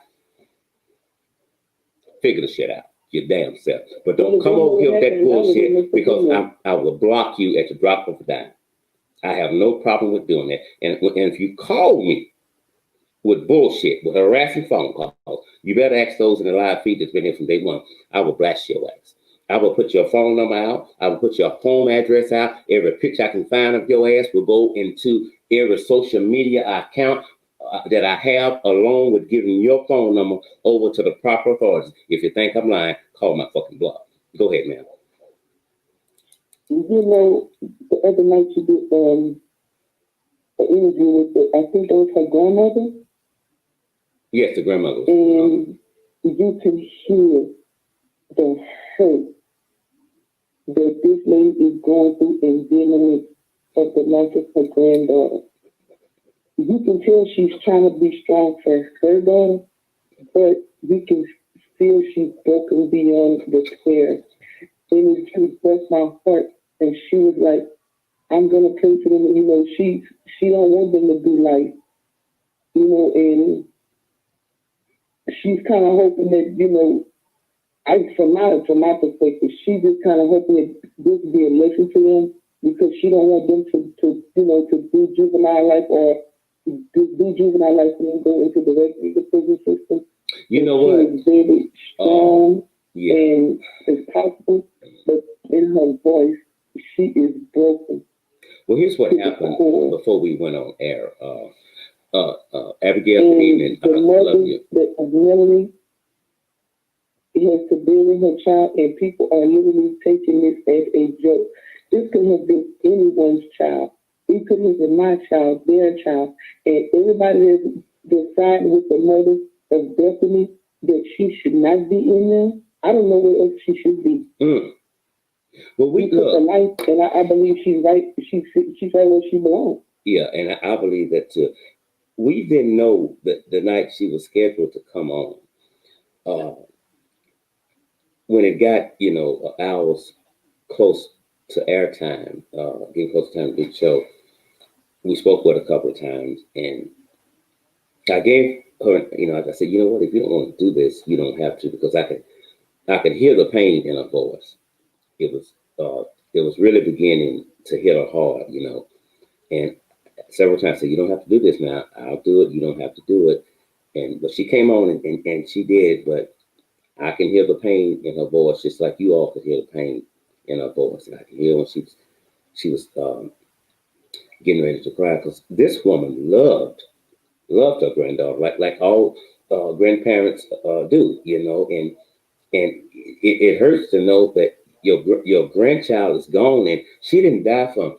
Figure the shit out, your damn self. But don't come over here with that bullshit because I will block you at the drop of a dime. I have no problem with doing that. And if you call me with bullshit, with harassing phone calls, you better ask those in the live feed that's been here from day one. I will blast your ass. I will put your phone number out. I will put your home address out. Every picture I can find of your ass will go into every social media account that I have, along with giving your phone number over to the proper authorities. If you think I'm lying, call my fucking bluff. Go ahead, ma'am. You know, the other night you did an interview with, I think that was her grandmother. Yes, the grandmother. And you can hear the hurt that this lady is going through and dealing with at the loss of her granddaughter. You can tell she's trying to be strong for her daughter, but you can feel she's broken beyond repair. And it just broke my heart. And she was like, I'm gonna pray for them. You know, she don't want them to do life. You know, and she's kind of hoping that, you know, from my perspective, she's just kind of hoping that this will be a lesson to them, because she don't want them to do juvenile life or do juvenile life and then go into the regular prison system. You know what? She is very strong and it's possible, but in her voice, she is broken. Well, here's what happened before we went on air. Abigail, good evening. The mother, Melanie, has to bury her child, and people are literally taking this as a joke. This could have been anyone's child. It could have been my child, their child, and everybody is deciding with the mother of Bethany that she should not be in there. I don't know where else she should be. Well, we look, her life, and I believe she's right. She's right where she belongs. Yeah, and I believe that too. We didn't know that the night she was scheduled to come on. When it got, hours close to airtime, getting close to time to do the show, we spoke with her a couple of times, and I gave her, I said, you know what, if you don't want to do this, you don't have to, because I could hear the pain in her voice. It was really beginning to hit her hard, and several times I said, you don't have to do this now. I'll do it. You don't have to do it. But she came on and she did, but I can hear the pain in her voice, just like you all could hear the pain in her voice. And I can hear when she was getting ready to cry, because this woman loved her granddaughter, like all grandparents do, and it hurts to know that your grandchild is gone, and she didn't die from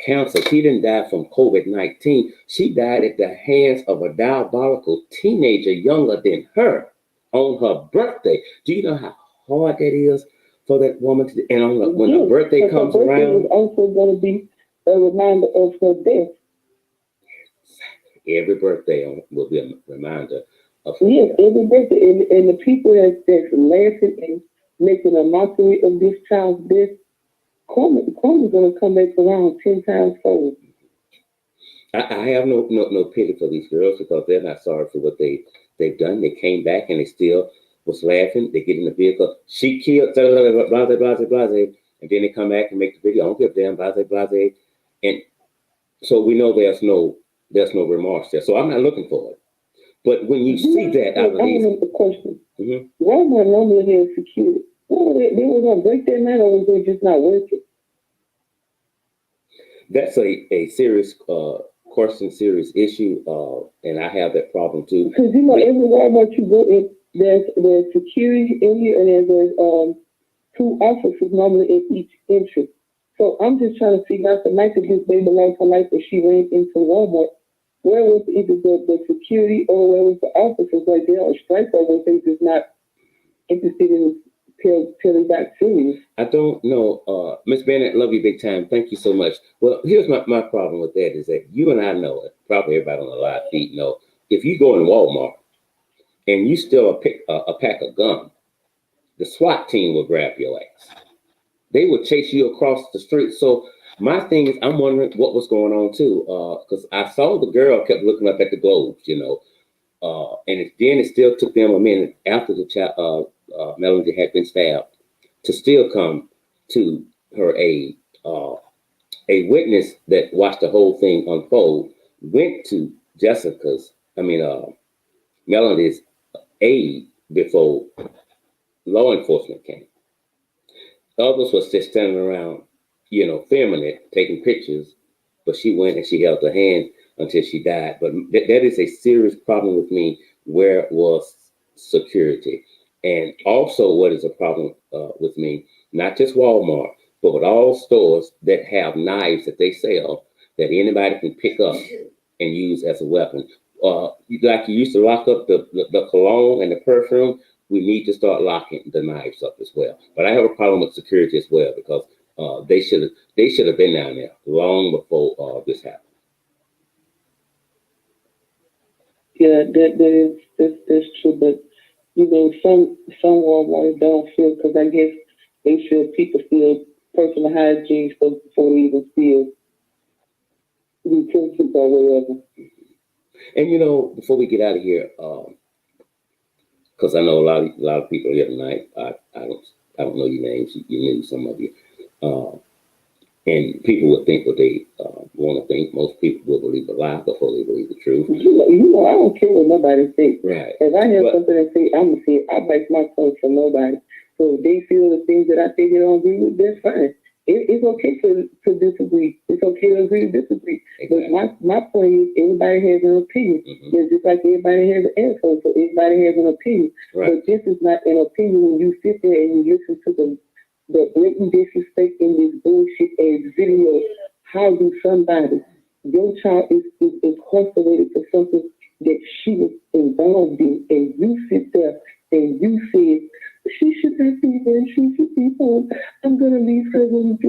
cancer. She didn't die from COVID-19. She died at the hands of a diabolical teenager younger than her on her birthday. Do you know how hard that is for that woman to, and when her birthday comes around? It's also going to be a reminder of her death. Every birthday will be a reminder of her death. Every birthday. And the people that's laughing and making a mockery of this child's death, Karma's going to come back around 10 times fold. I have no pity for these girls, because they're not sorry for what they've done. They came back and they still was laughing. They get in the vehicle. She killed, blase, blase, blase, and then they come back and make the video. I don't give a damn, blase, blase. And so we know there's no remorse there. So I'm not looking for it. But when you see that, I believe. I have a question. Mm-hmm. Why am I normally here security? They were going to break their night, or was they just not working? That's a serious question, serious issue, and I have that problem too. Because every Walmart you go in, there's security in here, and there's two officers normally at each entry. So I'm just trying to figure out the night that this baby lost her life and she ran into Walmart. Where was either the security or where was the officers right there on strike, or was they just not interested in telling back serious? I don't know. Miss Bennett, love you big time. Thank you so much. Well, here's my problem with that is that you and I know it. Probably everybody on the live feed know. If you go in Walmart and you steal a pack of gum, the SWAT team will grab your ass. They will chase you across the street. So my thing is, I'm wondering what was going on too, because I saw the girl kept looking up at the globes, and then it still took them a minute after the child, Melody had been stabbed, to still come to her aid. A witness that watched the whole thing unfold went to Melody's aid before law enforcement came. Others was just standing around, filming it, taking pictures, but she went and she held her hand until she died. But that is a serious problem with me. Where was security? And also what is a problem with me, not just Walmart, but with all stores that have knives that they sell that anybody can pick up and use as a weapon. Like you used to lock up the cologne and the perfume, we need to start locking the knives up as well. But I have a problem with security as well, because they should have been down there long before this happened. Yeah, that's true. But some Walmart don't feel, because I guess they feel people feel personal hygiene stuff before they even feel utensils or whatever. And before we get out of here, because I know a lot of people here tonight. I don't know your names. You knew some of you, and people would think what they want to think. Most people will believe a lie before they believe the truth. I don't care what nobody thinks. Right. If I have something to say, I'm gonna say it. I bite my tongue for nobody. So if they feel the things that I think they don't agree with, that's fine. It's okay to disagree. It's okay to agree to disagree. Exactly. But my point is, everybody has an opinion. Mm-hmm. It's just like everybody has an asshole, so everybody has an opinion. Right. But this is not an opinion when you sit there and you listen to the blatant disrespect in this bullshit ass video. How do your child is incarcerated for something that she was involved in, and you sit there and you say, she should not be there, she should be home. I'm going to leave her when she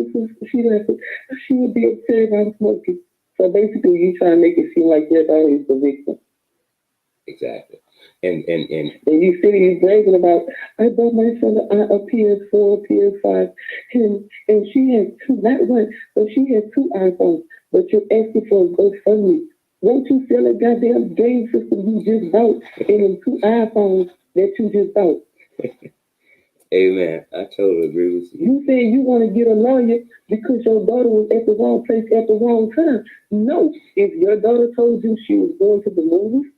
would be upset if I'm smoking. So basically, you try to make it seem like your daughter is the victim. Exactly. And you sit here bragging about, I bought my son a PS4, PS5, and she has two, not one, but she has two iPhones, but you're asking for a GoFundMe. Won't you sell a goddamn game system you just bought and then two iPhones that you just bought? Amen. I totally agree with you. You say you want to get a lawyer because your daughter was at the wrong place at the wrong time. No. If your daughter told you she was going to the movies,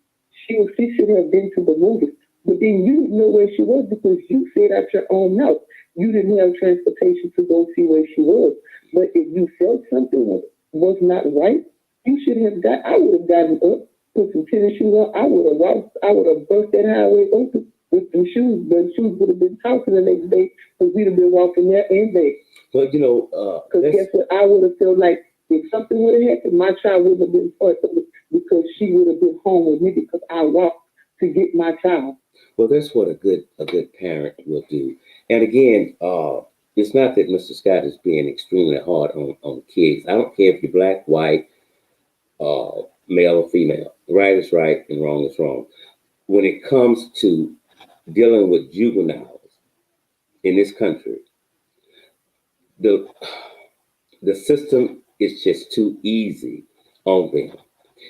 she should have been to the movies. But then you didn't know where she was because you said out your own mouth. You didn't have transportation to go see where she was. But if you felt something was not right, you should have I would have gotten up, put some tennis shoes on. I would have walked. I would have bust that highway open with some shoes. The shoes would have been talking the next day because we'd have been walking there and back. But because guess what? I would have felt like if something would have happened, my child would have been part of it because she would have been home with me because I walked to get my child. Well, that's what a good parent will do. And again, it's not that Mr. Scott is being extremely hard on kids. I don't care if you're black, white, male or female. Right is right and wrong is wrong. When it comes to dealing with juveniles in this country, the system is just too easy on them.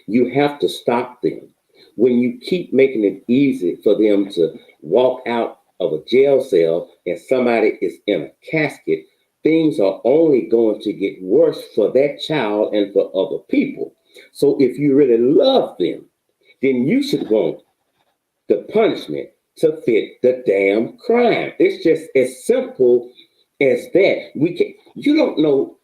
You have to stop them. When you keep making it easy for them to walk out of a jail cell and somebody is in a casket, things are only going to get worse for that child and for other people. So if you really love them, then you should want the punishment to fit the damn crime. It's just as simple as that. You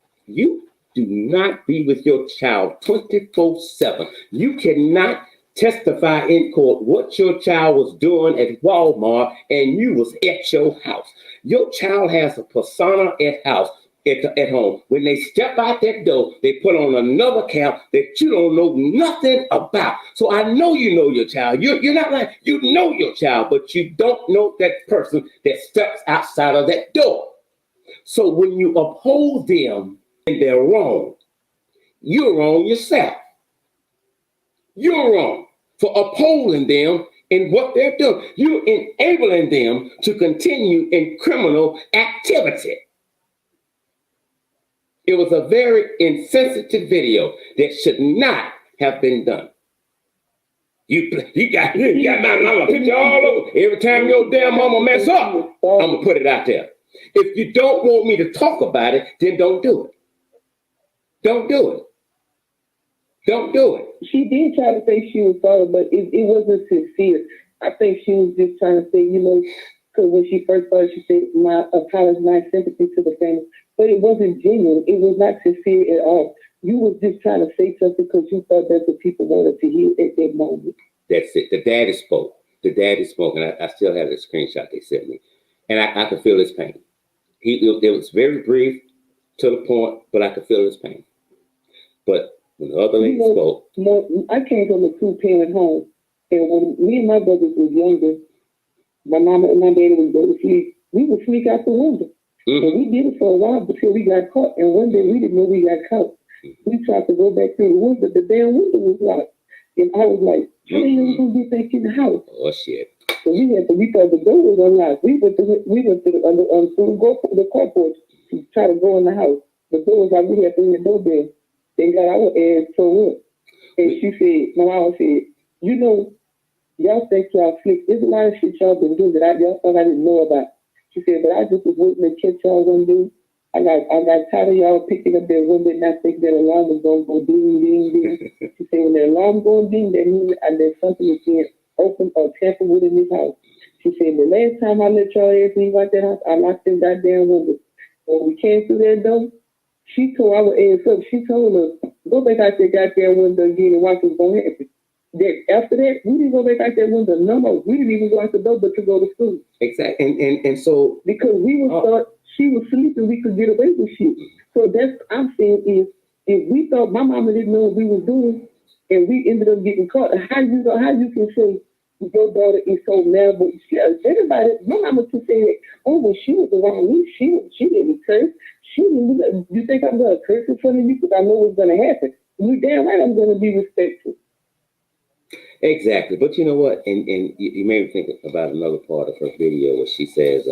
do not be with your child 24/7. You cannot testify in court what your child was doing at Walmart and you was at your house. Your child has a persona at home. When they step out that door, they put on another cap that you don't know nothing about. So I know you know your child. You're not like, you know your child, but you don't know that person that steps outside of that door. So when you oppose them and they're wrong, you're wrong yourself. You're wrong for opposing them in what they're doing. You're enabling them to continue in criminal activity. It was a very insensitive video that should not have been done. You got my mama picture all over. Every time your damn mama mess up, I'm gonna put it out there. If you don't want me to talk about it, then don't do it. Don't do it. Don't do it. She did try to say she was sorry, but it wasn't sincere. I think she was just trying to say, because when she first started, she said, my apology, my sympathy to the family. But it wasn't genuine. It was not sincere at all. You was just trying to say something because you thought that's what people wanted to hear at that moment. That's it. The daddy spoke. The daddy spoke, and I still have the screenshot they sent me. And I could feel his pain. It was very brief, to the point, but I could feel his pain. But when the other lady spoke. I came from a two-parent home. And when me and my brothers was younger, my mama and my daddy would go to sleep. We would sneak out the window. Mm-hmm. And we did it for a while before we got caught. And one day we didn't know we got caught. Mm-hmm. We tried to go back through the window. The damn window was locked. And I was like, how are you going to get back in the house? Oh, shit. So we thought the door was unlocked. We went to the carport to try to go in the house. The door was like, we had to ring the doorbell. They got our ass tore up. And she said, my mama said, y'all think y'all slick. There's a lot of shit y'all been doing that y'all thought I didn't know about. She said, but I just was waiting to catch y'all one day. I got tired of y'all picking up that window and not thinking that alarm was going to go ding, ding, ding. She said, when the alarm goes ding, that means there's something that's being opened or tampered with in this house. She said, the last time I let y'all ass leave out that house, I locked them goddamn windows. When we came through that door, she tore our ass up. She told us, go back out that goddamn window again and watch what's going to happen. That after that, we didn't go back out that window no more. We didn't even go out the door but to go to school. Exactly. And so because we thought she was sleeping, we could get away with shit. So that's I'm saying is if we thought my mama didn't know what we was doing and we ended up getting caught, how you can say your daughter is so mad, but everybody, my mama could say, oh, when she was around me, she didn't curse. She didn't. You think I'm gonna curse in front of you because I know what's gonna happen? You damn right I'm gonna be respectful. Exactly. But you know what? And you made me think about another part of her video where she says,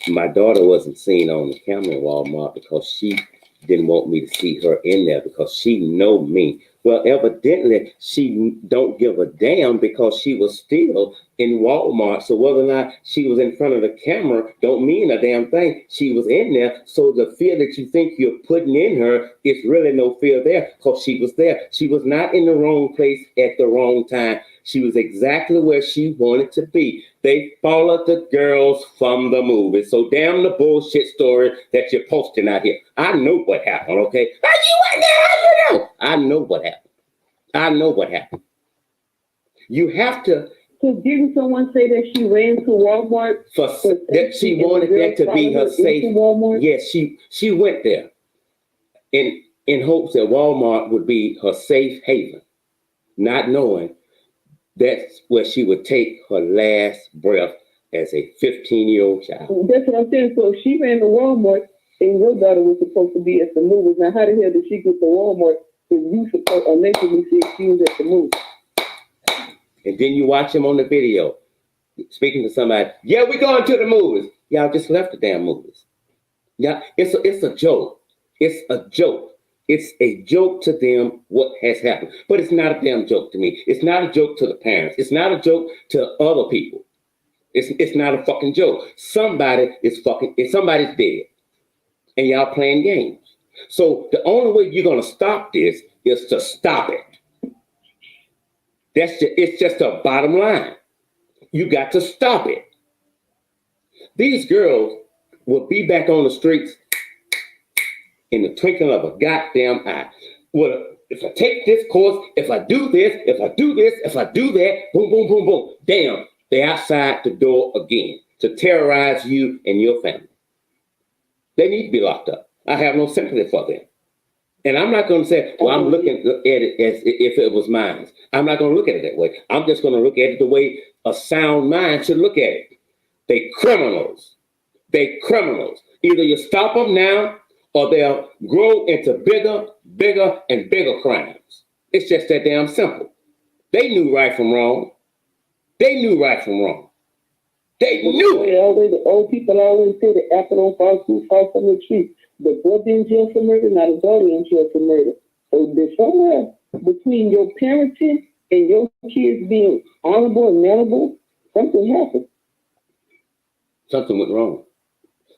my daughter wasn't seen on the camera in Walmart because she didn't want me to see her in there because she know me. Well, evidently, she don't give a damn because she was still in Walmart. So whether or not she was in front of the camera don't mean a damn thing. She was in there. So the fear that you think you're putting in her is really no fear there because she was there. She was not in the wrong place at the wrong time. She was exactly where she wanted to be. They followed the girls from the movie. So damn the bullshit story that you're posting out here. I know what happened, okay? How you went there? How you know? I know what happened. I know what happened. You have to. So didn't someone say that she ran to Walmart? That she wanted that to be her safe. Yes, she went there in hopes that Walmart would be her safe haven, not knowing that's where she would take her last breath as a 15-year-old child. That's what I'm saying. So she ran to Walmart and your daughter was supposed to be at the movies. Now, how the hell did she get to Walmart if you allegedly said she was at the movie? And then you watch him on the video speaking to somebody. Yeah, we going to the movies. Y'all just left the damn movies. Yeah, it's a joke. It's a joke. It's a joke to them what has happened. But it's not a damn joke to me. It's not a joke to the parents. It's not a joke to other people. It's not a fucking joke. Somebody's dead. And y'all playing games. So the only way you're gonna stop this is to stop it. It's just a bottom line. You got to stop it. These girls will be back on the streets in the twinkling of a goddamn eye. Well, if I take this course, if I do this, if I do this, if I do that, boom, boom, boom, boom. Damn, they're outside the door again to terrorize you and your family. They need to be locked up. I have no sympathy for them. And I'm not going to say, well, I'm looking at it as if it was mine. I'm not going to look at it that way. I'm just going to look at it the way a sound mind should look at it. They criminals. They criminals. Either you stop them now or they'll grow into bigger, bigger, and bigger crimes. It's just that damn simple. They knew right from wrong. They knew right from wrong. They knew it. Always, the old people always say the apple don't fall too far from the tree. The brother in jail for murder, not the daughter in jail for murder. So there's somewhere between your parenting and your kids being honorable and mannerable, something happened. Something went wrong.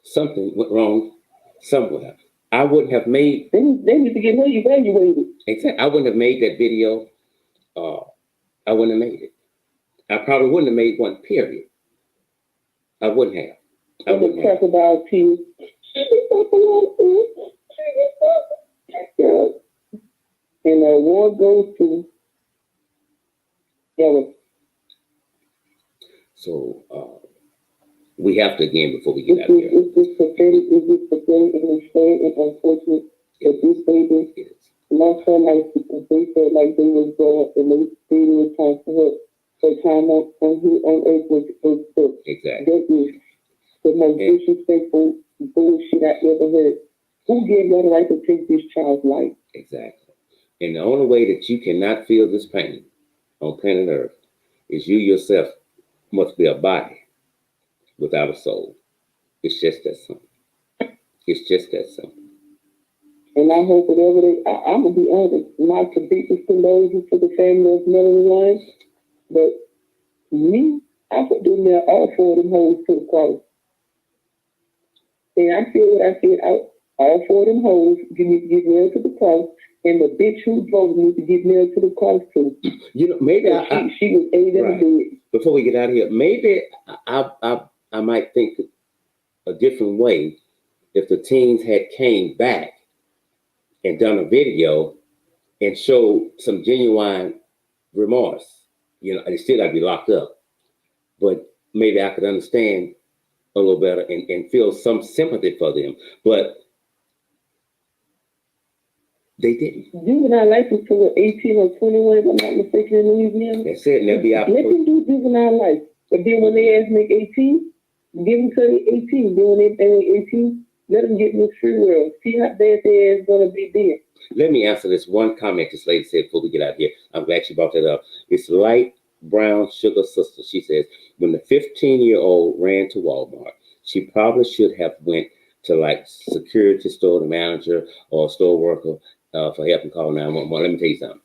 Something went wrong somewhere. I wouldn't have made. They need to get evaluated. Exactly. I wouldn't have made that video. I wouldn't have made it. I probably wouldn't have made one. Period. I wouldn't have. I wouldn't have. Talk about you. And the award goes to Ella. So we have to, again, before we get out of here. It's just pathetic. It's just pathetic and it's sad and unfortunate that this baby lost her life because they felt like they was brought up and they stayed in time for her. Her time on earth was took. Exactly. That is the most disrespectful bullshit I ever heard. Who gave that right to take this child's life? Exactly. And the only way that you cannot feel this pain on planet Earth is you yourself must be a body without a soul. It's just that simple. It's just that simple. And I hope whatever I'm going to be honest, not to deepest condolences to the family of Melanie Lyons, but me, I put them there all four of them hoes to the cross. And I feel what I said, all four of them hoes need to get nailed to the cross, and the bitch who drove me to get nailed to the cross too. You know, maybe she was able to do it. Before we get out of here, maybe I might think a different way if the teens had came back and done a video and showed some genuine remorse. You know, they still got to be locked up, but maybe I could understand a little better and feel some sympathy for them. But they didn't. Juvenile life until 18 or 21, if I'm not mistaken, in Louisiana. That's it. And they'll be out. Let them do juvenile life. But then when they ask make 18, give them to 18. Then when they make 18, let them get in the free world. See how bad their ass going to be then. Let me answer this one comment this lady said before we get out of here. I'm glad she brought that up. It's Light Brown Sugar Sister. She says, when the 15-year-old ran to Walmart, she probably should have went to like security store, the manager or store worker for help and call 911. Let me tell you something.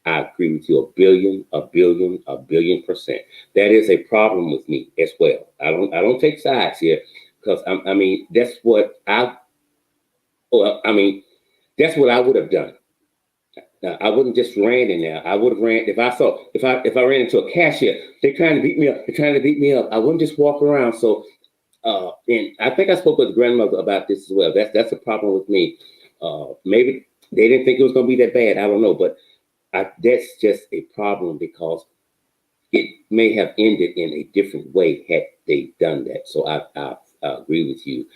I agree with you a billion%. That is a problem with me as well. I don't take sides here because I mean that's what that's what I would have done. I wouldn't just ran in there. I would have ran if I ran into a cashier. They're trying to beat me up. I wouldn't just walk around. So and I think I spoke with the grandmother about this as well. That's a problem with me. Maybe they didn't think it was going to be that bad. I don't know, but that's just a problem because it may have ended in a different way had they done that. So I agree with you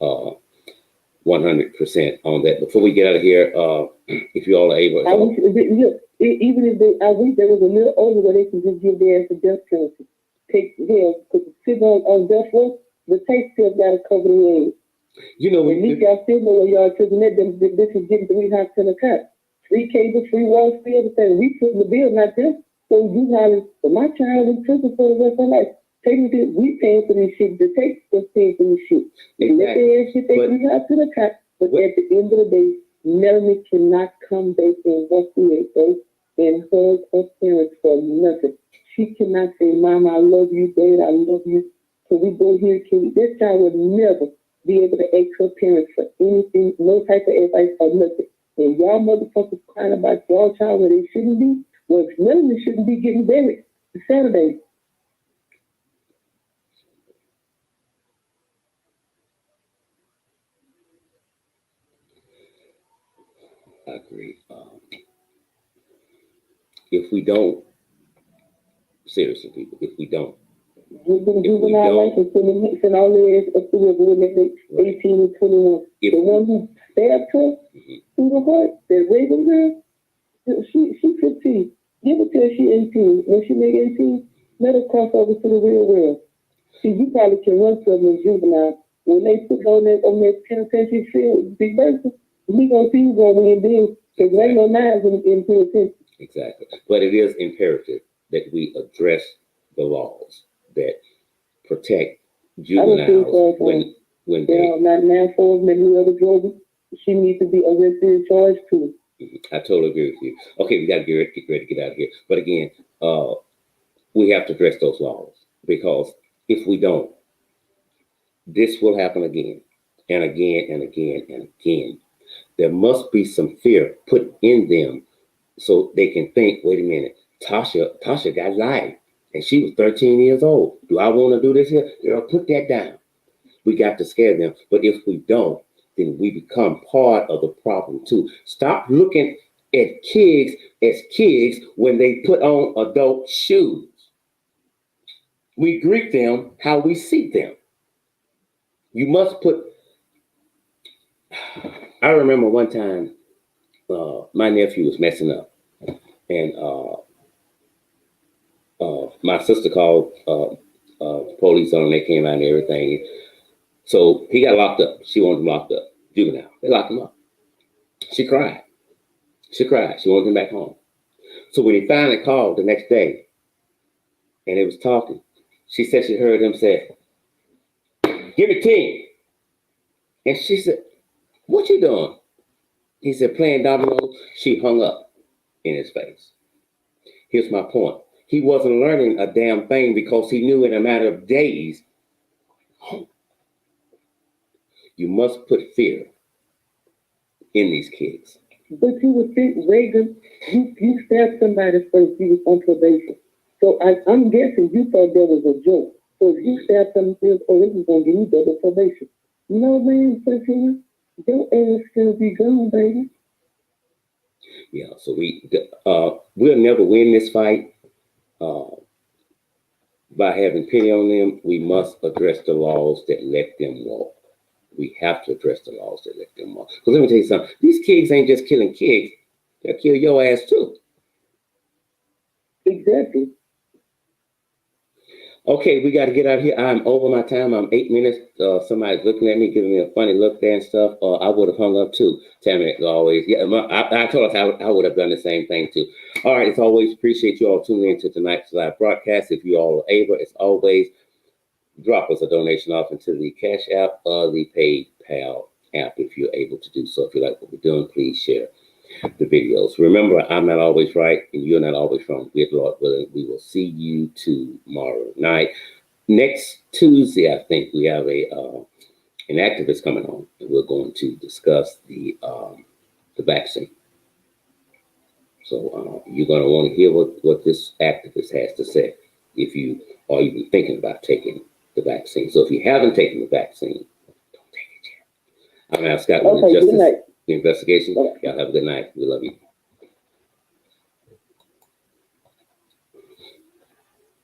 100% on that. Before we get out of here, if you all are able, I wish there was a little older where they could just give their ass a death penalty. Take because sit on death row, the tape still got to cover the ass. You know, at least y'all still know where y'all taking that. This is getting 3 hots in a cut. 3 cable, 3 walls, 3 everything. We put the bill, not this. So you hollering, for my child in prison for the rest of their life. Technically, we paying for this shit. The tape was paying for this shit. Exactly. Let their ass get their 3 hots in a cut. But at the end of the day, Melanie cannot come back and walk through it and hug her parents for nothing. She cannot say, Mama, I love you, Dad, I love you. So we go here, this child would never be able to ask her parents for anything, no type of advice or nothing. And y'all motherfuckers crying about y'all child where they shouldn't be. Well, Melanie shouldn't be getting buried Saturday. I agree. if we don't, seriously, people, if we don't, give them If we juvenile don't- license, send all their ass up to when they 18 and 21. if The one who stabbed her Mhm. through the heart, that raping her, she 15. Give it to her, she 18. When she make 18, let her cross over to the real world. See, you probably can run from them juvenile. When they put on that penitentiary field, big person, we gonna see who's gonna win big. Because there ain't no knives in penitentiary. exactly. But it is imperative that we address the laws that protect I don't think juveniles so. when You know, not now for maybe whoever drove it. She needs to be arrested and charged too. I totally agree with you. Okay, we got to get ready to get out of here. But again, we have to address those laws because if we don't, this will happen again and again and again and again. There must be some fear put in them so they can think, wait a minute, Tasha got life and she was 13 years old. Do I want to do this here? Girl, put that down. We got to scare them. But if we don't, then we become part of the problem too. Stop looking at kids as kids when they put on adult shoes. We greet them how we see them. You must put. I remember one time my nephew was messing up, and my sister called police on him. They came out and everything. So he got locked up. She wanted him locked up. Juvenile. They locked him up. She cried. She cried. She wanted him back home. So when he finally called the next day, and they was talking, she said she heard him say, "Give me 10." And she said, "What you doing?" He said, "Playing dominoes." She hung up in his face. Here's my point. He wasn't learning a damn thing because he knew in a matter of days. You must put fear in these kids. But you would think, Reagan, you stabbed somebody first, you was on probation. So I'm guessing you thought that was a joke. So if you stabbed somebody else, oh, this is going to give you double probation. No, man, Virginia, your ass still be gone, baby. Yeah, so we'll never win this fight by having pity on them. We must address the laws that let them walk. We have to address the laws that let them walk. Because let me tell you something. These kids ain't just killing kids. They'll kill your ass too. Exactly. Okay, we got to get out of here. I'm over my time. I'm 8 minutes. Somebody's looking at me, giving me a funny look there and stuff. I would have hung up too. Tammy, as always. Yeah, I told us I would have done the same thing too. All right, as always, appreciate you all tuning in to tonight's live broadcast. If you all are able, as always, drop us a donation off into the Cash App or the PayPal app if you're able to do so. If you like what we're doing, please share the videos. Remember, I'm not always right and you're not always wrong. Good Lord willing, we will see you tomorrow night. Next Tuesday, I think we have an activist coming on, and we're going to discuss the vaccine. So you're going to want to hear what this activist has to say if you are even thinking about taking the vaccine. So if you haven't taken the vaccine, don't take it yet. I'm Al Scott with Okay, good night. Justice Investigation. Y'all have a good night. We love you.